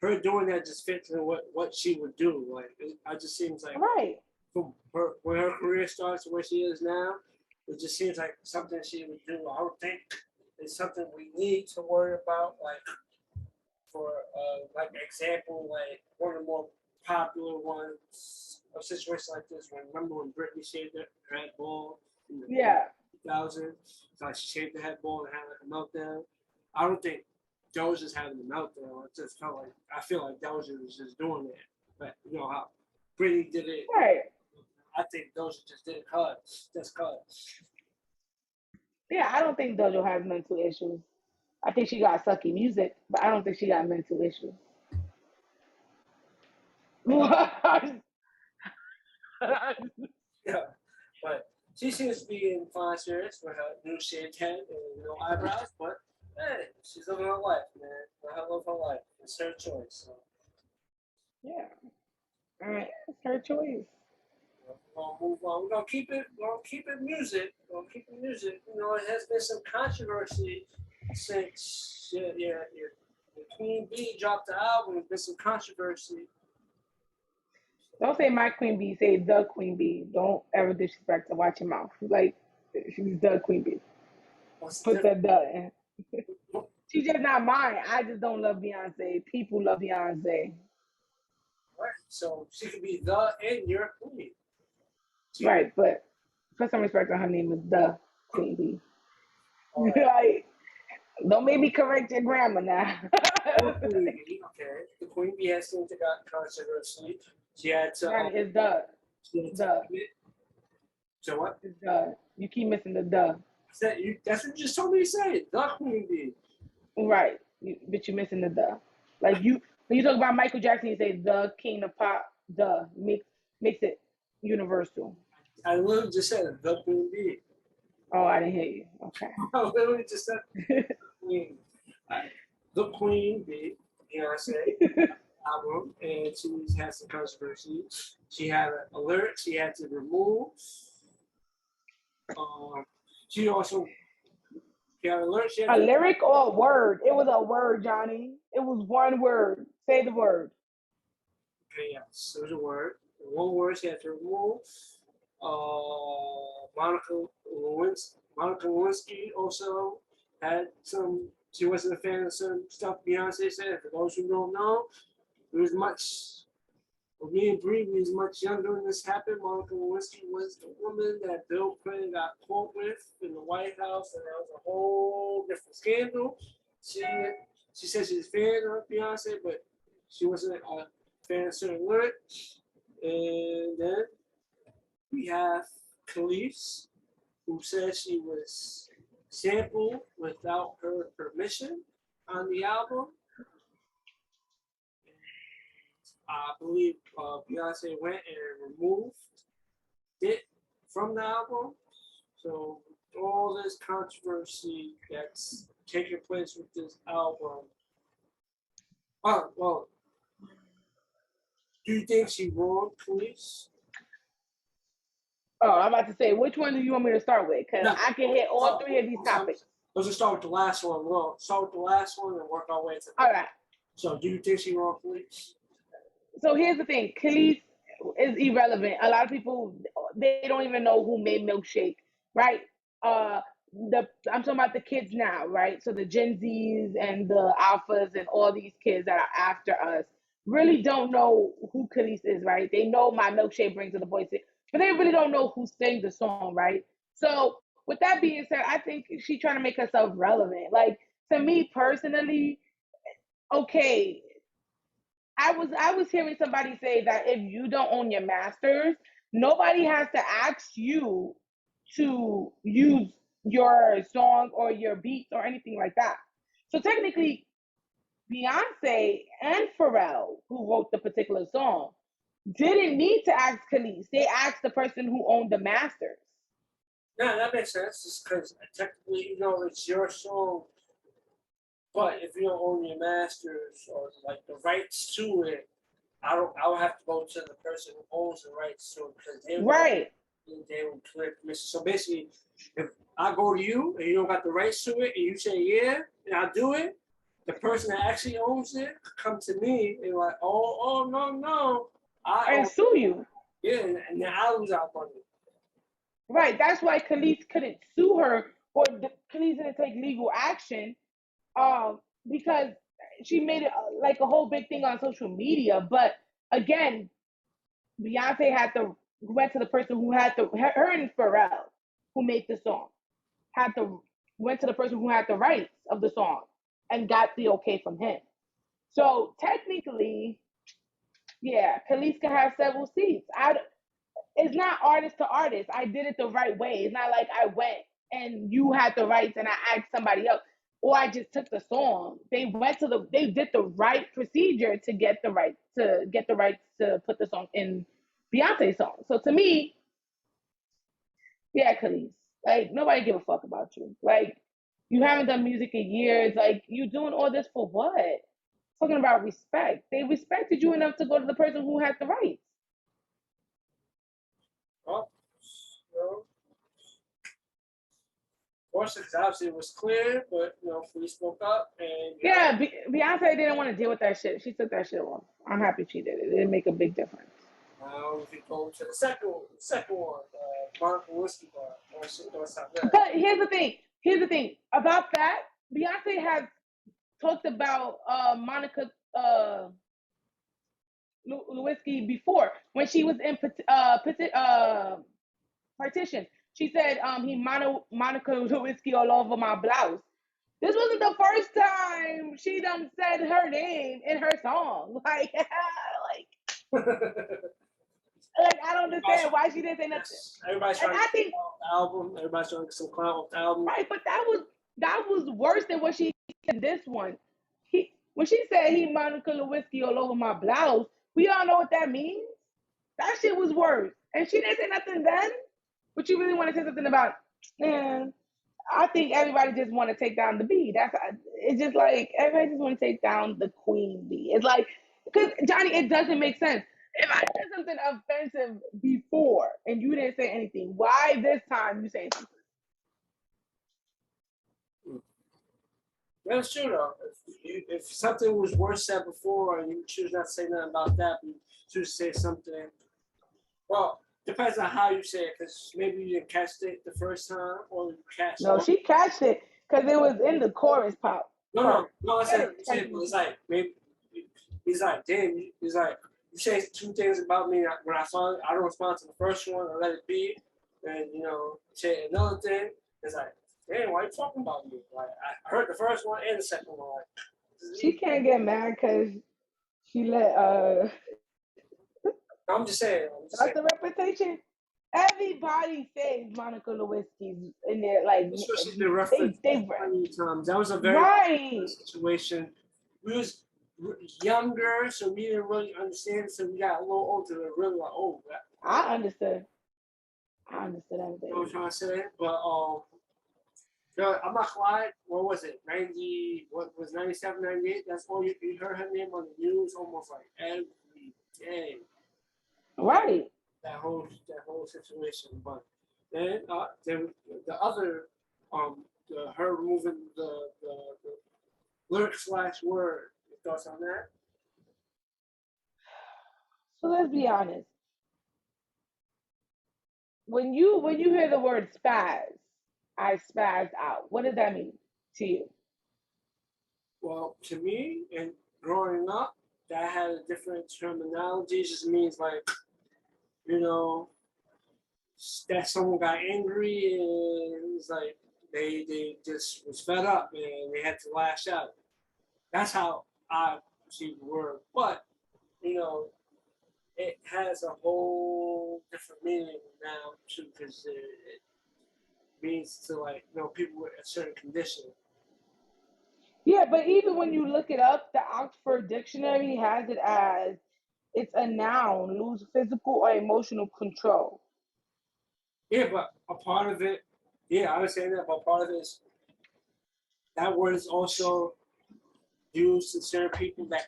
her doing that just fits in what she would do. Like it just seems like right. From her when her career starts to where she is now, it just seems like something she would do. I would think it's something we need to worry about. Like for like example, like one of the more popular ones, a situation like this one. Remember when Britney shaved her head bald in the 2000s? So she shaved her head bald and had like a meltdown. I don't think Doja's having a meltdown. It just felt like I feel like Doja was just doing it. But you know how Britney did it. Right. I think Doja just did it just cause. Yeah, I don't think Dojo has mental issues. I think she got sucky music, but I don't think she got mental issues. Yeah, but she seems to be in fine spirits with her new shaved head and no eyebrows. But hey, she's living her life, man. Let her live her life. It's her choice. So. Yeah. All right, it's her choice. We're gonna move on. We're gonna keep it. We're gonna keep it music. We're gonna keep it music. You know, it has been some controversy since Queen Bee dropped the album. There's been some controversy. Don't say my queen bee. Say the queen bee. Don't ever disrespect her. Watch your mouth. Like she's the queen bee. What's Put the the in. She's just not mine. I just don't love Beyonce. People love Beyonce. right? So she could be the and your queen. Right, but put some respect on her name is the queen bee. All right. Like, don't make me correct your grammar now. The Queen Bee, okay. The Queen Bee has seemed to got controversy. She had to. Johnny, it's the. She had to The. admit- So what? It's the. You keep missing the the. That's what you just told me to say. The Queen Bee. Right. But you're missing the the. Like when you talk about Michael Jackson, you say the king of pop, the. Makes it universal. I literally just said the Queen Bee. Oh, I didn't hear you. Okay. I literally just said the Queen. The Queen Bee, Beyonce album, and she had some controversy. She had an alert she had to remove. She also got an alert she had A to. lyric or a word? It was a word, Johnny. It was one word. Say the word. Okay, yes, there's a word. One word she had to remove. Monica Lewinsky also had some. She wasn't a fan of some stuff Beyonce said. For those who don't know, it was much. Me and Bree was much younger when this happened. Monica Lewinsky was the woman that Bill Clinton got caught with in the White House, and that was a whole different scandal. She said she's a fan of Beyonce, but she wasn't a fan of certain lyrics. And then we have Khalees, who said she was sampled without her permission on the album. I believe Beyonce went and removed it from the album. So all this controversy that's taking place with this album. Oh, well, do you think she wrong, Khalees? Oh, I'm about to say, which one do you want me to start with? Because No. I can hit all three of these topics. Let's just start with the last one. We'll start with the last one and work our way to. All right. So, do you think she wrong, Khalees? So here's the thing. Khalees is irrelevant. A lot of people, they don't even know who made Milkshake, right? I'm talking about the kids now, right? So the Gen Zs and the Alphas and all these kids that are after us really don't know who Khalees is, right? They know My Milkshake Brings to the Boys, but they really don't know who sang the song, right? So with that being said, I think she's trying to make herself relevant. Like, to me personally, okay, I was hearing somebody say that if you don't own your masters, nobody has to ask you to use your song or your beats or anything like that. So technically, Beyonce and Pharrell, who wrote the particular song, didn't need to ask Khalees. They asked the person who owned the masters. No, that makes sense. Just because technically, it's your song. But if you don't own your masters or like the rights to it, I would have to go to the person who owns the rights to it because they would clear permission. So basically, if I go to you and you don't got the rights to it and you say yeah and I do it, the person that actually owns it come to me and like, oh no, and sue you. Yeah, and then I lose out on it. Right. That's why Khalees couldn't sue her, or Khalees didn't take legal action, because she made it like a whole big thing on social media. But again, Beyonce went to the person who had her and Pharrell, who made the song, went to the person who had the rights of the song and got the okay from him. So technically, yeah, Khalees can have several seats. It's not artist to artist. I did it the right way. It's not like I went and you had the rights and I asked somebody else, or I just took the song. They did the right procedure to get the rights to put the song in Beyonce's song. So to me, yeah, Khalees, like nobody give a fuck about you. Like, you haven't done music in years. Like, you doing all this for what? Talking about respect. They respected you enough to go to the person who had the rights. Well, course, because obviously it was clear, but we spoke up and Yeah, Beyonce didn't want to deal with that shit. She took that shit off. I'm happy she did it. It didn't make a big difference. now we go to the second one, Monica Whiskey Bar. But here's the thing. Here's the thing about that. Beyonce has talked about Monica Lewinsky before when she was in partition. She said he Monica Lewinsky all over my blouse. This wasn't the first time she done said her name in her song. Like, like I don't understand why she didn't say nothing. Everybody's trying to get off the album. Everybody's trying to get some clout off the album. Right, but that was worse than what she said in this one. When she said he Monica Lewinsky all over my blouse, we all know what that means. That shit was worse. And she didn't say nothing then. But you really want to say something about, man, I think everybody just want to take down the bee. It's just like everybody just want to take down the queen bee. It's like, because Johnny, it doesn't make sense. If I said something offensive before and you didn't say anything, why this time you say something? That's true though. If something was worse said before and you choose not to say nothing about that, but you choose to say something, well, depends on how you say it, because maybe you didn't catch it the first time, or you catch it. No, she catched it because it was in the chorus pop. No. I said, it's like, maybe, he's like, damn, he's like, you say two things about me when I don't respond to the first one, I let it be, and, say another thing, it's like, damn, why are you talking about me? Like, I heard the first one and the second one. Like, she can't get mad because she let, I'm just saying. That's the reputation. Everybody says Monica Lewinsky's in there, like especially the reference many times. That was a very situation. We was younger, so we didn't really understand. So we got a little older and really like, oh. I understood everything. You know what I'm trying to say? But I'm not gonna lie. What was it? 90? What was 97, 98? That's all you heard her name on the news almost like every day. Right. That whole situation, but then the other her removing the lyric / word. Your thoughts on that? So let's be honest. When you hear the word spaz, I spazzed out. What does that mean to you? Well, to me, and growing up, that had a different terminology. It just means like, that someone got angry and it's like they just was fed up and they had to lash out. That's how I perceive the word. But, it has a whole different meaning now too, because it means to people with a certain condition. Yeah, but even when you look it up, the Oxford Dictionary has it as it's a noun, lose physical or emotional control. Yeah, but a part of it, I understand that, but part of it is that word is also used to certain people that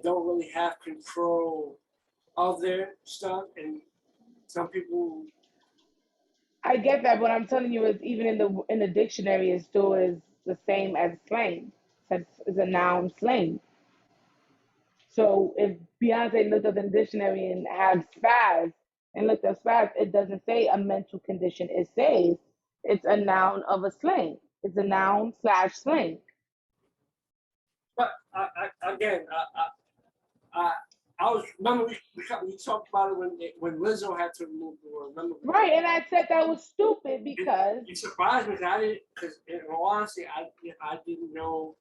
don't really have control of their stuff, and some people. I get that, but I'm telling you, is even in the dictionary, it still is the same as slang. It's a noun slang. So if Beyonce looked up in the dictionary and had spaz and looked up spaz, it doesn't say a mental condition. It says it's a noun of a slang. It's a noun / slang. But I was remember we talked about it when Lizzo had to remove the word. Remember? Right, and I said that was stupid because it surprised me because in all honesty, I didn't know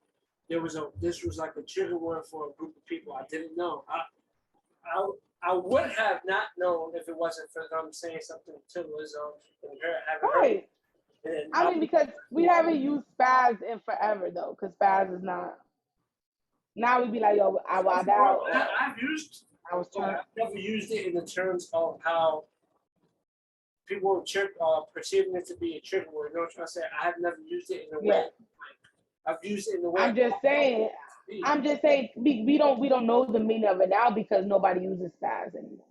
this was like a trigger word for a group of people. I didn't know. I would have not known if it wasn't for them saying something to Lizzo and her having right. I mean, because we haven't used spaz in forever though, because spaz is not. Now we'd be like, yo, I wild out. I've never used it in the terms of how people perceiving it to be a trigger word. You know what I'm trying to say? I have never used it in a way. I've used it in the way. I'm just saying. We don't know the meaning of it now because nobody uses spaz anymore.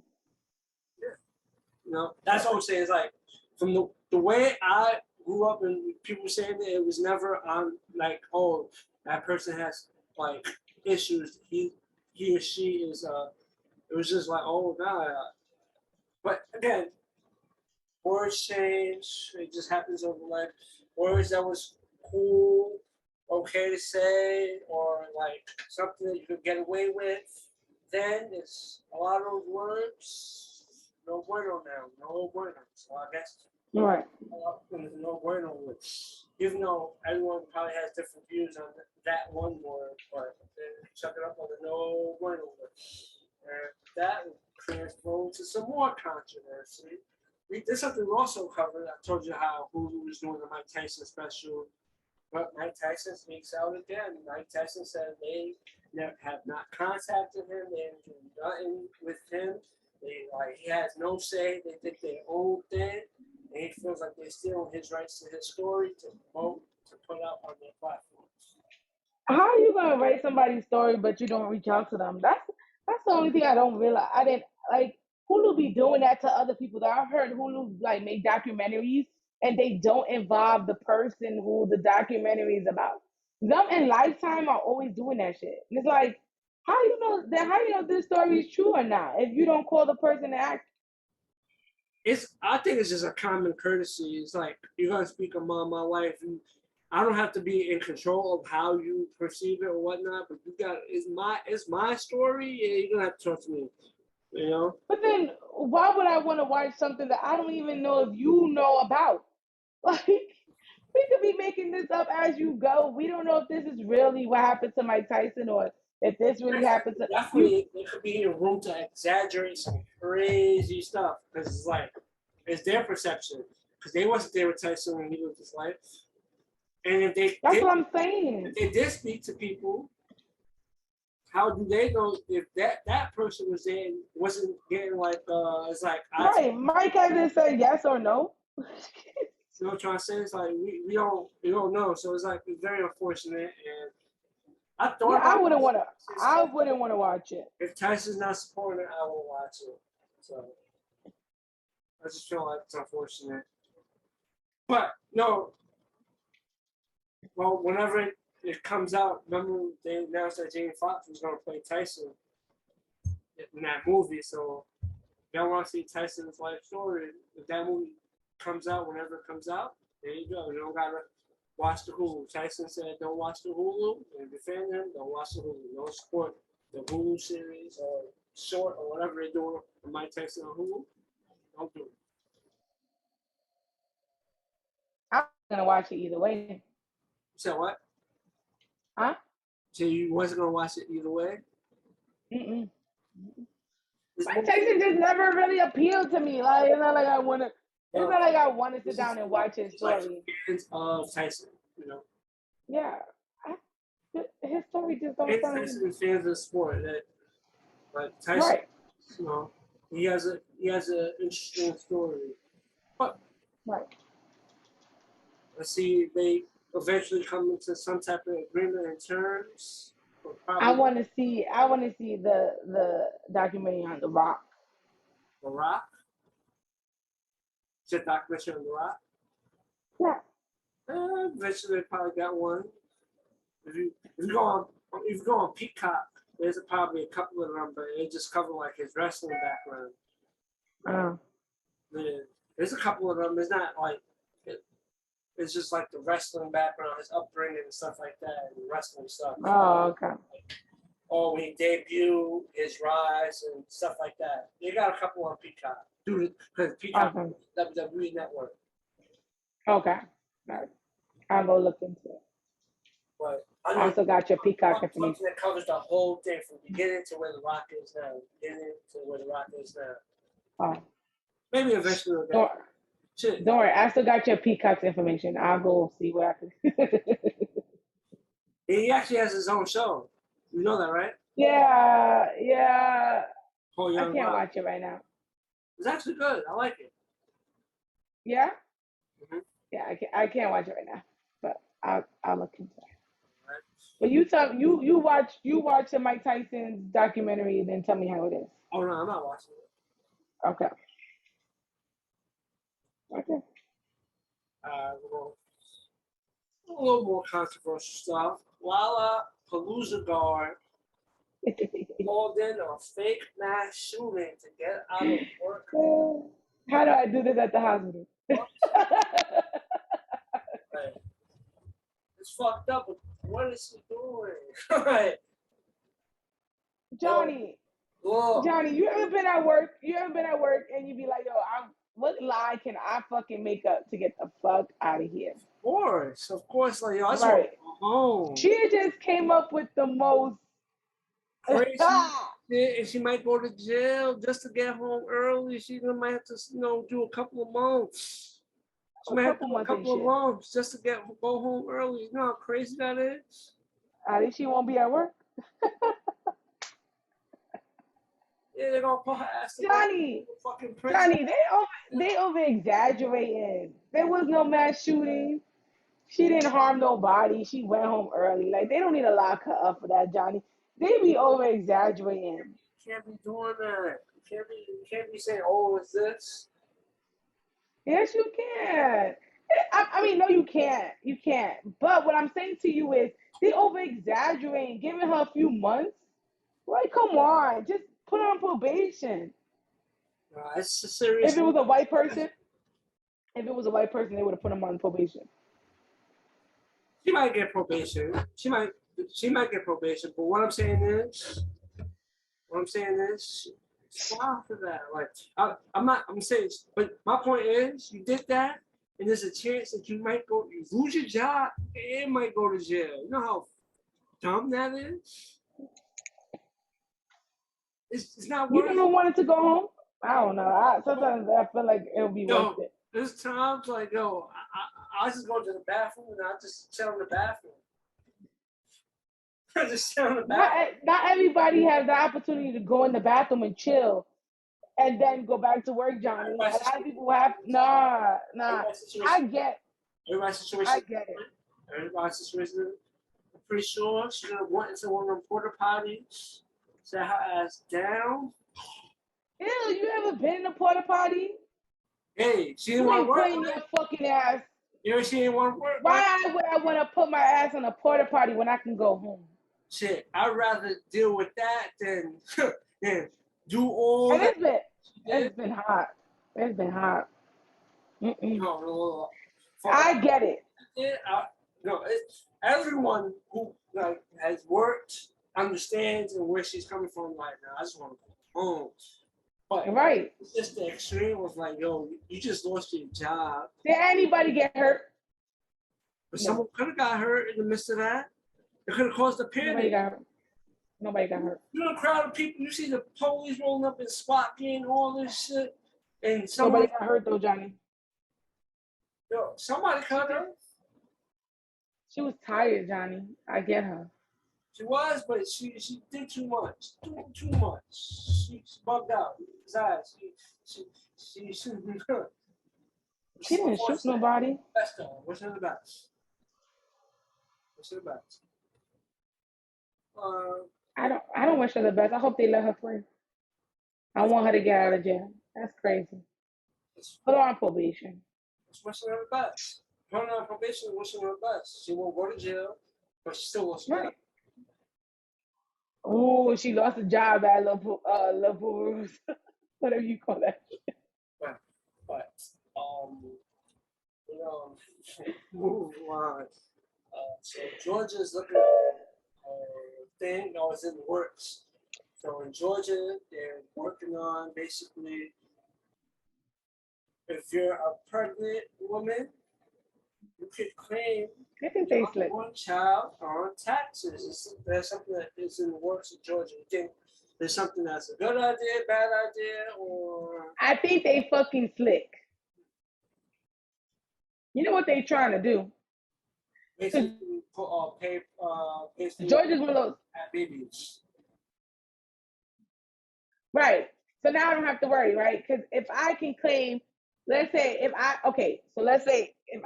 Yeah. That's what I'm saying. It's like from the way I grew up and people saying that it was never on like, oh, that person has like issues. He or she is it was just like, oh nah. But again, words change. It just happens over like words that was cool, okay to say, or like something that you could get away with. Then it's a lot of those words. No bueno now. No bueno. So I guess Right. no bueno with. Even though everyone probably has different views on that one word, but they chuck it up on the no bueno word. And that would transfer to some more controversy. There's something we also covered. I told you how Hulu was doing the Mike Tyson special, but Mike Tyson speaks out again. Mike Tyson said they have not contacted him. They didn't do nothing with him. He has no say. They did their own thing, and he feels like they're stealing his rights to his story to promote, to put out on their platforms. How are you gonna write somebody's story but you don't reach out to them? That's the only thing I don't realize. I didn't like Hulu be doing that to other people. That I've heard Hulu like make documentaries and they don't involve the person who the documentary is about. Them and Lifetime are always doing that shit. And it's like, how you know that? How you know this story is true or not if you don't call the person to act? I think it's just a common courtesy. It's like you're gonna speak about my life. I don't have to be in control of how you perceive it or whatnot, but it's my story. Yeah, you're gonna have to talk to me. You know. But then, why would I want to watch something that I don't even know if you know about? Like, we could be making this up as you go. We don't know if this is really what happened to Mike Tyson or if this really happened to you. Definitely, there could be a room to exaggerate some crazy stuff because it's like it's their perception because they wasn't there with Tyson when he lived his life, and That's what I'm saying. if they did speak to people, how do they know if that person was there and wasn't getting like it's like Right, Mike hasn't said yes or no. you know what I'm trying to say? It's like we don't know, so it's like it's very unfortunate and. I thought Yeah, I wouldn't want to watch it. If Tyson's not supporting it, I won't watch it. So I just feel like it's unfortunate. But no, well, whenever it comes out, remember they announced that Jamie Foxx was going to play Tyson in that movie. So if y'all want to see Tyson's life story, if that movie comes out, whenever it comes out, there you go. You don't gotta watch the Hulu. Tyson said, "Don't watch the Hulu." And defend him, don't watch the Hulu. Don't support the Hulu series or short or whatever they're doing for Mike Tyson on Hulu. Don't do it. I'm gonna watch it either way. You said what? Huh? So you wasn't gonna watch it either way? Mike Tyson just never really appealed to me. Like, it's not like I want to. It's not like I want to sit down and watch his story. Like fans of Tyson, you know. Yeah, his story just don't sound. Tyson is fans of sport. But Tyson, Right. You know, he has an interesting story. But Right. let's see if they eventually come into some type of agreement and terms. I want to see the documentary on The Rock. The Rock. Is it documentary on The Rock? Yeah. Eventually, they probably got one. If you go on Peacock, there's probably a couple of them, but they just cover like his wrestling background. There's a couple of them. It's not like it's just like the wrestling background, his upbringing and stuff like that, and wrestling stuff. Oh, okay. Or when he debuted, his rise and stuff like that. You got a couple on Peacock, because Peacock is WWE Network. Okay. All right. I'll go look into it. But I also got your Peacock information. Something that covers the whole thing from beginning to where The Rock is now. Oh. Maybe eventually we'll get it. Don't worry, I still got your Peacock's information. I'll go see what I can. He actually has his own show. You know that, right? Yeah. I can't watch it right now. It's actually good. I like it. Yeah? Mm-hmm. Yeah, I can't watch it right now, but I'll look into it. Right. But you watch the Mike Tyson documentary and then tell me how it is. Oh no, I'm not watching it. Okay. A little more controversial stuff. Lala Palooza guard called in a fake mass shooting to get out of work. How do I do this at the hospital? Like, it's fucked up. But what is she doing? Like, Johnny, look, Johnny, you ever been at work? You ever been at work and you be like, yo, what lie can I fucking make up to get the fuck out of here? of course, like, yo, I just want Right. to go home. She just came up with the most Crazy shit, and she might go to jail just to get home early. She might have to, do a couple of months. She might have to do a couple of months just to go home early. You know how crazy that is? At least she won't be at work. Yeah, they're gonna put her ass to Johnny, fucking prison. Johnny, they over exaggerating. There was no mass shooting. She didn't harm nobody. She went home early. Like, they don't need to lock her up for that, Johnny. They be over exaggerating. You can't be doing that. You can't be saying, "Oh, it's this." Yes, you can. I mean, no, you can't. You can't. But what I'm saying to you is, they over exaggerating, giving her a few months. Like, come on, just put her on probation. It's a serious. If it was a white person, they would have put him on probation. She might get probation. She might get probation. But what I'm saying is, file for that. Like, I'm saying, but my point is, you did that, and there's a chance that you lose your job, and might go to jail. You know how dumb that is? It's not worth it. You never wanted to go home? I don't know. Sometimes I feel like it'll be worth it. There's times like, I just go to the bathroom and I just chill in the bathroom. I just chill in the bathroom. Not everybody has the opportunity to go in the bathroom and chill and then go back to work, Johnny. A lot of people have nah. I get it. Everybody's situation. I'm pretty sure she's gonna went into one of them porta potties, set her ass down. Ew, you ever been in a porta potty? Hey, she didn't want to work. Putting your fucking ass. You know, she didn't want to work. Why would I want to put my ass in a porta potty when I can go home? Shit, I'd rather deal with that than do all and that. It's been hot. It's been hot. No. I get it. Everyone who has worked understands and where she's coming from right now. I just want to go home. But right. It's just the extreme was like, yo, you just lost your job. Did anybody get hurt? But someone could have got hurt in the midst of that. It could have caused a panic. Nobody got hurt. You know, a crowd of people, you see the police rolling up in SWAT team, all this shit. And nobody got hurt though, Johnny. Yo, somebody cut her. She was tired, Johnny. I get her. She was, but she did too much. Too much. She bugged out. Besides, she didn't shoot nobody. What's in the best? I don't wish her the best. I hope they let her free. I want her to get out of jail. That's crazy. Put her on probation. Wishing her the best. Put her on probation, wishing her the best. She won't go to jail, but she still wants to right. Oh, she lost a job at La Perouse. Whatever you call that. But move on. So Georgia's looking at a thing that was in the works. So in Georgia, they're working on basically if you're a pregnant woman, you could claim one child on taxes. There's something that is in the works in Georgia. You think there's something that's a good idea, bad idea, or? I think they fucking slick. You know what they trying to do? Basically, pay Georgia's one of those babies. Right. So now I don't have to worry, right? Because if I can claim, let's say if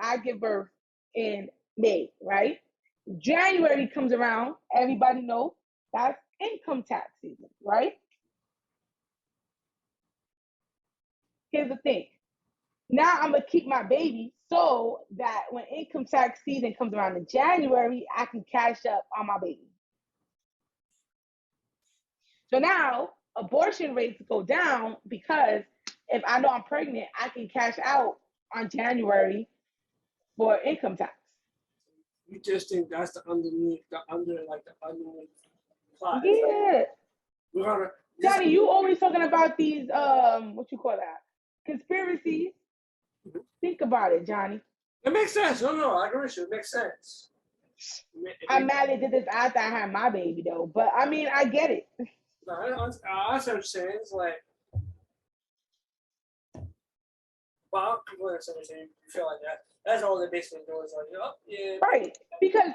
I give birth in May, right? January comes around, everybody knows that's income tax season, right? Here's the thing. Now I'm gonna keep my babies so that when income tax season comes around in January, I can cash up on my baby. So now abortion rates go down because if I know I'm pregnant, I can cash out on January for income tax. You just think that's the underneath plot. Yeah. We're gonna. Johnny, you always talking about these what you call that? Conspiracies. Think about it, Johnny. It makes sense. No, I agree with you. It makes sense. I'm mad they did this after I had my baby though. But I mean I get it. No, I understand what you're saying. It's like, well, people understand what you're saying. You feel like that. That's all they're basically doing. Is like, oh, yeah. Right. Because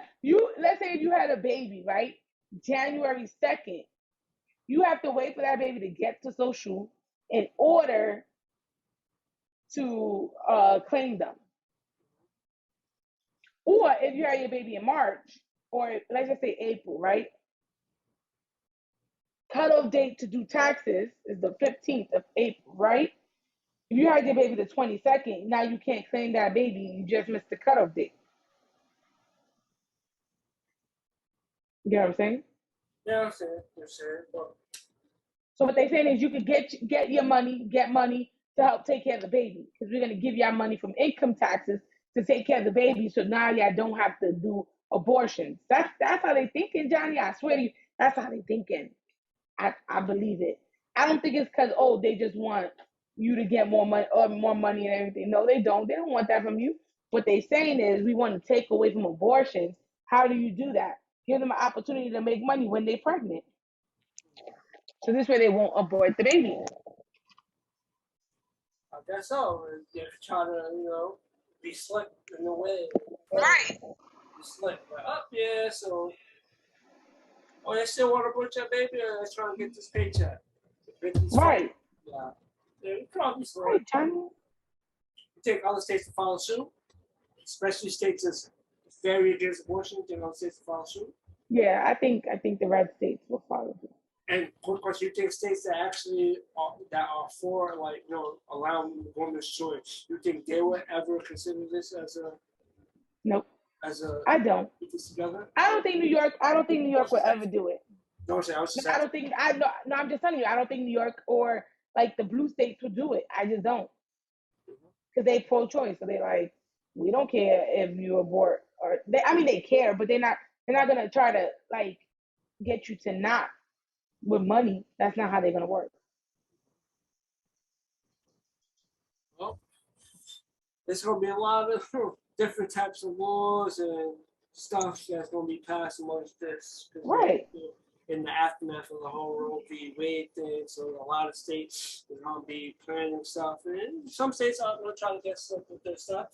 let's say if you had a baby, right? January 2nd, you have to wait for that baby to get to social in order to claim them. Or if you had your baby in March, or let's just say April, right? Cutoff date to do taxes is the 15th of April, right? If you had your baby the 22nd, now you can't claim that baby. You just missed the cutoff date. You know what I'm saying? Yeah, I'm saying. You're saying. But So what they're saying is you could get money to help take care of the baby because we're gonna give y'all money from income taxes to take care of the baby. So now y'all don't have to do abortions. That's how they thinking, Johnny. I swear to you, that's how they thinking. I believe it. I don't think it's because they just want you to get more money and everything. No, they don't. They don't want that from you. What they're saying is we want to take away from abortions. How do you do that? Give them an opportunity to make money when they're pregnant. So this way they won't abort the baby. I guess so. They're trying to, be slick in a way. Right. Be slick. Like, oh, yeah, so. Oh, they still want to abort your baby, or they're trying to get this paycheck? Right. Yeah. They're probably slick. Right, Johnny. You take other states to follow suit, especially states that's very against abortion. You take other states to follow suit. Yeah, I think the red states will follow through. And of course, you take states that actually are for allowing women's choice. You think they would ever consider this as a? Nope. I don't. Put this together. I don't think New York will ever do it. No, I was just. I don't think No, I'm just telling you. I don't think New York or like the blue states will do it. I just don't. Because they pro-choice, so they like we don't care if you abort or they care, but they're not gonna try to like get you to not with money. That's not how they're gonna work. Well, there's gonna be a lot of different types of laws and stuff that's gonna be passed amongst this. Right. In the aftermath of the whole Roe v. Wade thing, so a lot of states are gonna be planning stuff, and some states are gonna try to get stuff with their stuff.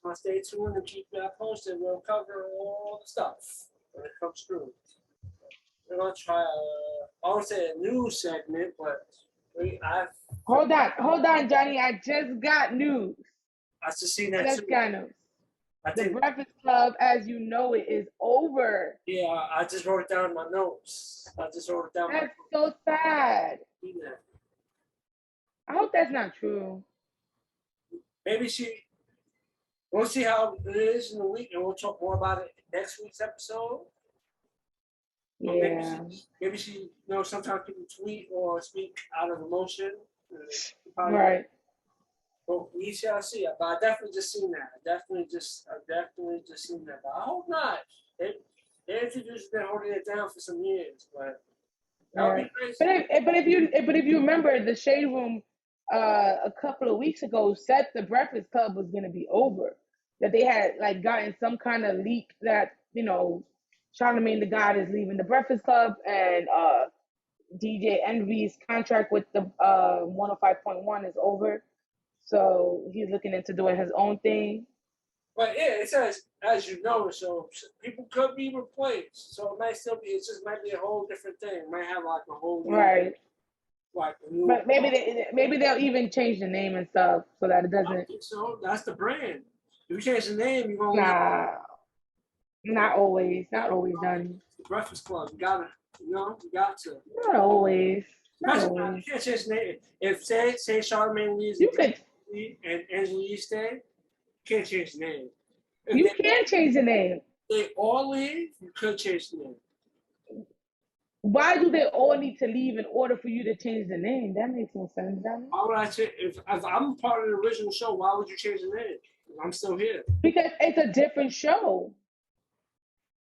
I'll stay tuned and keep that posted. We'll cover all the stuff when it comes through. We're gonna try I won't say a news segment, but Hold on, Johnny. I just got news. I just seen that too. Got news. The Breakfast Club, as you know it, is over. Yeah, I just wrote it down in my notes. That's so sad. Yeah. I hope that's not true. Maybe we'll see how it is in a week, and we'll talk more about it next week's episode. Yeah. Maybe she sometimes people tweet or speak out of emotion. Right. Well, we shall see. But I definitely just seen that. I definitely just seen that. But I hope not. They introduced been holding it down for some years, but that would be crazy. But if you remember, the Shade Room a couple of weeks ago said the Breakfast Club was going to be over. That they had like gotten some kind of leak that Charlamagne the God is leaving the Breakfast Club, and DJ Envy's contract with the 105.1 is over. So he's looking into doing his own thing. But yeah, it says, as you know, so people could be replaced. So it might still be, it just might be a whole different thing. It might have like a whole new, right. Like a new, but maybe they'll even change the name and stuff so that it doesn't. I think so. That's the brand. If you change the name, you're gonna not always. Not always done. The Breakfast Club. You got to. Not always. Not always. You can't change the name. If say Charlamagne leaves, you could. And Angela Yee stay, can't change the name. If You can change the name. they all leave, you could change the name. Why do they all need to leave in order for you to change the name? That makes no sense, doesn't it? Why would I change? If I'm part of the original show, why would you change the name? I'm still here. Because it's a different show.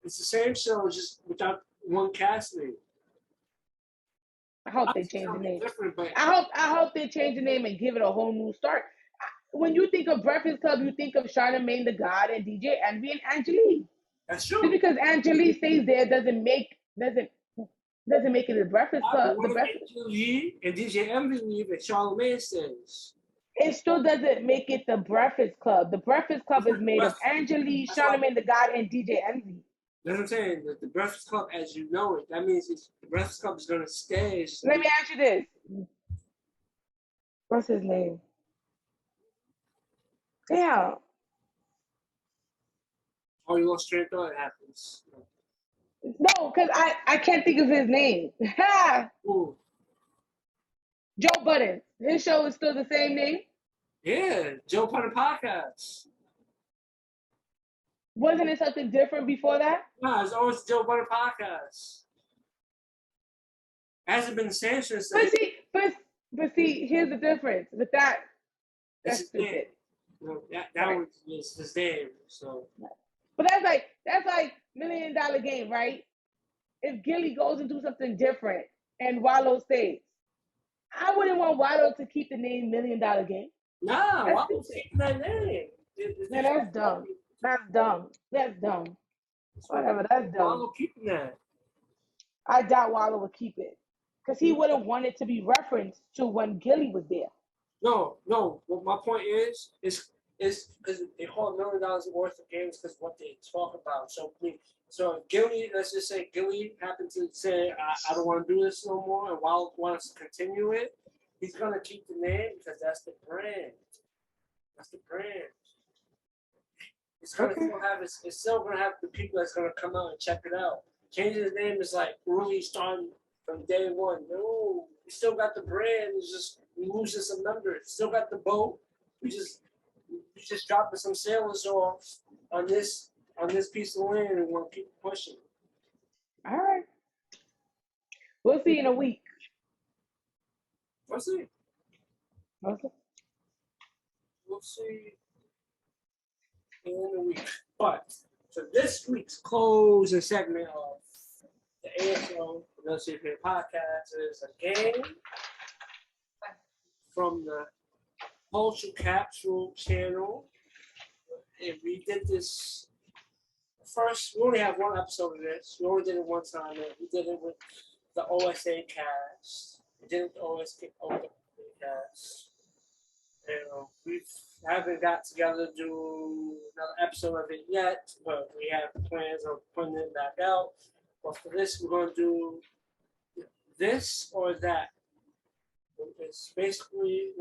It's the same show, just without one cast name. I hope they change the name. Different, but I hope they change the name and give it a whole new start. When you think of Breakfast Club, you think of Charlamagne the God and DJ Envy and Angelique. that's true. Just because Angelique stays there doesn't make it a Breakfast Club. What if Angelique and DJ Envy leave and Charlamagne stays? It still doesn't make it the Breakfast Club. The Breakfast Club is made of Angelique, Charlamagne the God, and DJ Envy. That's what I'm saying. The Breakfast Club, as you know it, that means the Breakfast Club is going to stay. Let me ask you this. What's his name? Yeah. Oh, you lost train of thought? It happens. No, because I can't think of his name. Ooh. Joe Budden. His show is still the same name? Yeah, Joe Budden Podcast. Wasn't it something different before that? No, it's always Joe Budden Podcast. It hasn't been the same since. But see, here's the difference. With that, that's stupid. Well, that right. was his name. So. But that's like $1 million game, right? If Gilly goes and do something different and Wallow stays, I wouldn't want Wallow to keep the name $1 Million Game. No, Wallow's keeping that name. Man, that's dumb. That's dumb. Whatever, that's dumb. Wallow keeping that. I doubt Wallow would keep it. Because he wouldn't want it to be referenced to when Gilly was there. No. What my point is because they call $1 million worth of games because what they talk about. So if Gilly, let's just say Gilly happened to say, I don't want to do this no more, and Wallow wants to continue it, he's going to keep the name because that's the brand. That's the brand. It's going to still have it's still going to have the people that's going to come out and check it out. Changing the name is like really starting from day one. No, we still got the brand. It's just we losing some numbers. Still got the boat. We just dropping some sailors off on this piece of land and want to keep pushing. All right. We'll see in a week. We'll see. Okay. We'll see in a week. But for this week's closing segment of the ASO Annunciated Podcast is a game from the Culture Capsule channel. And we did this first. We only have one episode of this. We only did it one time. And we did it with the OSA cast. We did it with the OSA cast. And we haven't got together to do another episode of it yet, but we have plans of putting it back out. But for this, we're going to do this or that. It's basically,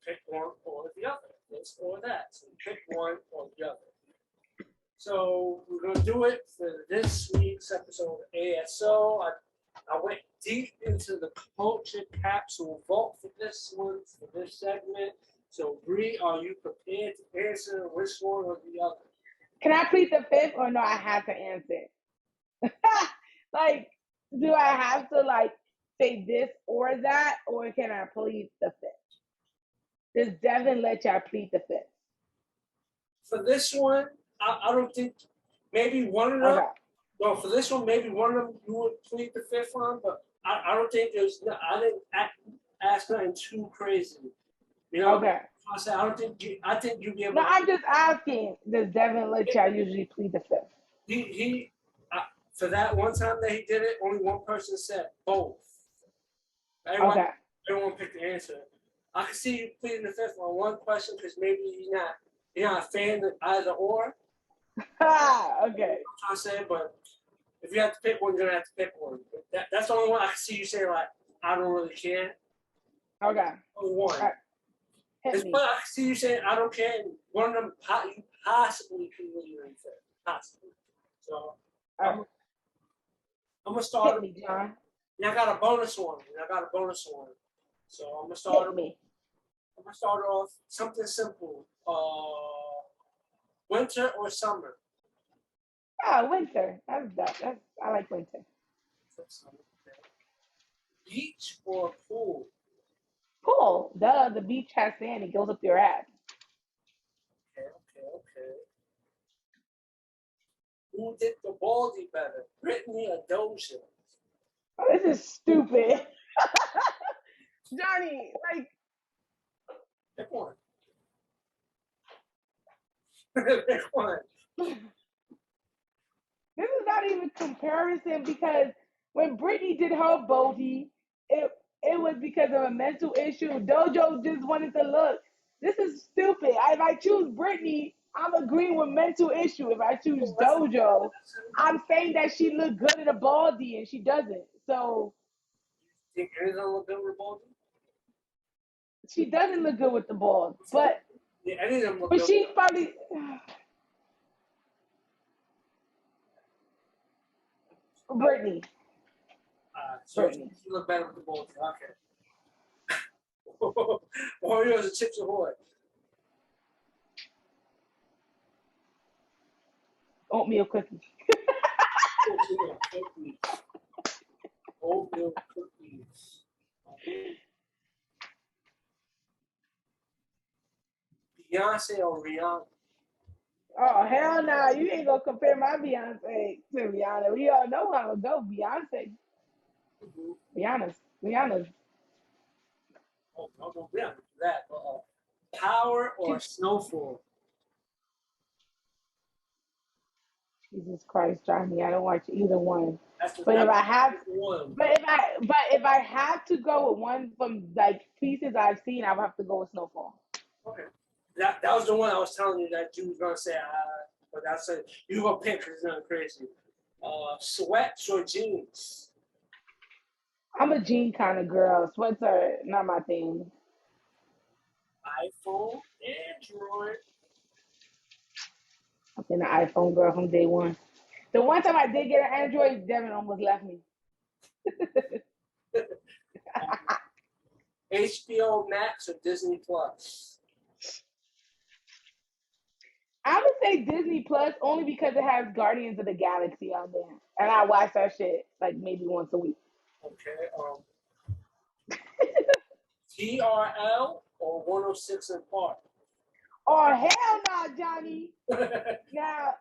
pick one or the other, this or that. So pick one or the other. So we're going to do it for this week's episode of ASO. I went deep into the Culture Capsule vault for this one, for this segment. So Bree, are you prepared to answer which one or the other? Can I plead the fifth or no, I have to answer? Like, do I have to say this or that, or can I plead the fifth? Does Devin let y'all plead the fifth? For this one, I don't think, maybe one of them. Okay. No, for this one, maybe one of them you would plead the fifth on, but I don't think I didn't ask nothing too crazy. Okay. I think you'd be able. No, I'm just asking. Does Devin let y'all usually plead the fifth? He for that one time that he did it, only one person said both. Everyone picked the answer. I can see you pleading the fifth on one question because maybe you're not a fan of either or. Okay. I'm trying to say, but if you have to pick one, you're gonna have to pick one. That's the only one I can see you say I don't really care. Okay. Only one. Right. It's what I can see you saying I don't care. And one of them you possibly can really fit. Possibly. So I'm gonna start. Hit me, John. And I got a bonus one. So I'm gonna start. I'm I'm gonna start off something simple. Winter or summer? Winter. That's I like winter. Summer. Okay. Beach or pool? Pool. Duh, the beach has sand. It goes up your ass. Okay, okay, okay. Who did the baldy better, Britney or Doja? Oh, this is stupid. Johnny, like, Pick one. Pick one. this is not even comparison because when Britney did her bogey, it was because of a mental issue. Dojo just wanted to look. This is stupid. If I choose Britney, I'm agreeing with mental issue. If I choose Dojo, I'm saying that she looked good in a baldy and she doesn't. So Think anything look good with baldy? she doesn't look good with the ball. Yeah, any of them look But good. she probably Britney. So Britney. you look better with the baldy. Okay. Oreos or Chips Ahoy? Oatmeal cookie. Oatmeal cookies. Oatmeal cookies. Beyonce or Rihanna? Oh hell no! You ain't gonna compare my Beyonce to Rihanna. We all know how it go. Beyonce, Rihanna's. Oh, no, we don't do that. Power or Snowfall? Jesus Christ, Johnny, I don't watch either one. That's the But if I have, one. but if I have to go with one from like pieces I've seen, I would have to go with Snowfall. Okay. That was the one I was telling you that you was gonna say. But that's it. You gonna pick because it's nothing crazy. Sweats or jeans? I'm a jean kind of girl. Sweats are not my thing. iPhone, Android. I've been an iPhone girl from day one. The one time I did get an Android, Devin almost left me. HBO Max or Disney Plus? I would say Disney Plus only because it has Guardians of the Galaxy on there, and I watch that shit like maybe once a week. Okay. TRL or 106 in Park? Oh hell no, Johnny! Now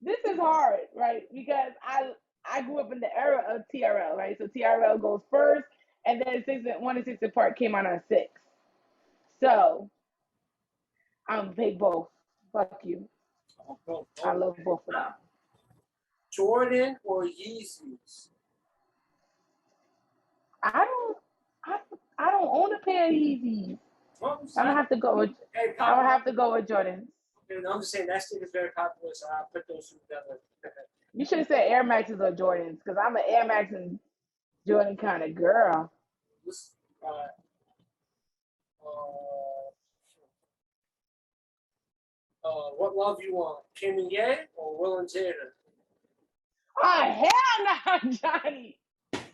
this is hard, right? Because I grew up in the era of TRL, right? So TRL goes first, and then 106 in Park came out on 6. So I'm big both. Fuck you. I love both of them. Jordan or Yeezys? I don't. I don't own a pair of Yeezys. I'm gonna have to go with. I would have to go with Jordans. I'm just saying that stick is very popular, so I'll put those two together. You should have said Air Maxes or Jordans, because I'm an Air Max and Jordan kind of girl. What love you want, Kim and Ye or Will and Jada? Oh hell no, Johnny!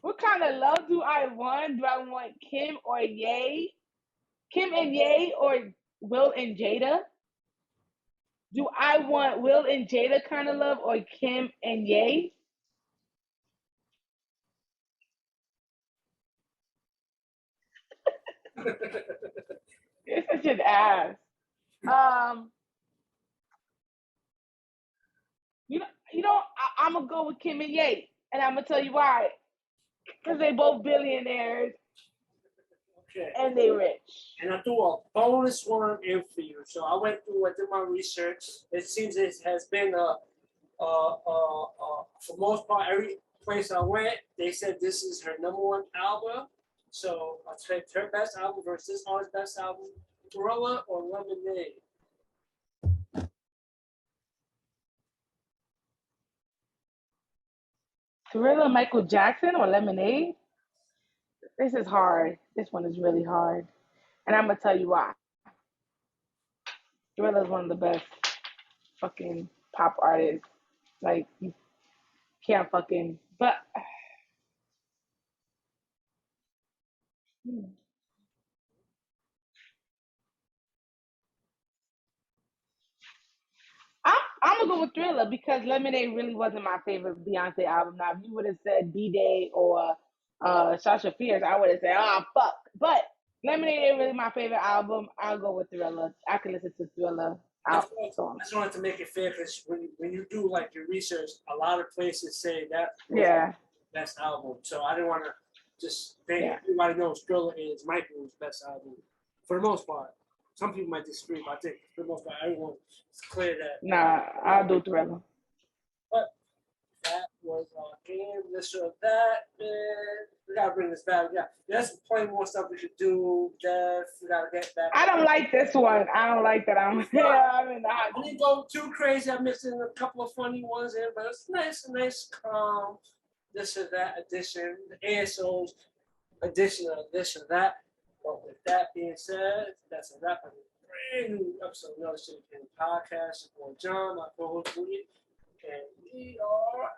What kind of love do I want? Do I want Kim or Ye? Kim and Ye or Will and Jada? Do I want Will and Jada kind of love or Kim and Ye? You're such an ass. Um, I'm gonna go with Kim and Ye, and I'm gonna tell you why. Because they both billionaires Okay. and they rich. And I threw a bonus one in for you. So I did my research. It seems it has been for most part, every place I went, they said this is her #1 album. So I picked her best album versus this artist's best album, Thriller or Lemonade. Thriller, Michael Jackson, or Lemonade? This is hard. This one is really hard. And I'm gonna tell you why. Thriller is one of the best fucking pop artists. Like you can't fucking but go with Thriller because Lemonade really wasn't my favorite Beyonce album. Now, if you would have said D-Day or Sasha Fierce, I would have said, oh, fuck. But Lemonade ain't really my favorite album. I'll go with Thriller. I can listen to Thriller. I just wanted to make it fair because when you do like your research, a lot of places say that best album. So I didn't want to just think everybody knows Thriller is Michael's best album for the most part. Some people might disagree, but I think for the most part, everyone is clear that. Nah, I'll do Thriller. But that was our game. This or that, man. We gotta bring this back. There's plenty more stuff we should do. Death. We gotta get back. I don't like this one. I don't like that. I'm in the I didn't go too crazy. I'm missing a couple of funny ones in, but it's nice, calm. This or that edition, the ASO's edition of this or that. But with that being said, that's a wrap on a brand new episode of Another Shit Podcast. Your boy John, my co-host Woody, and we are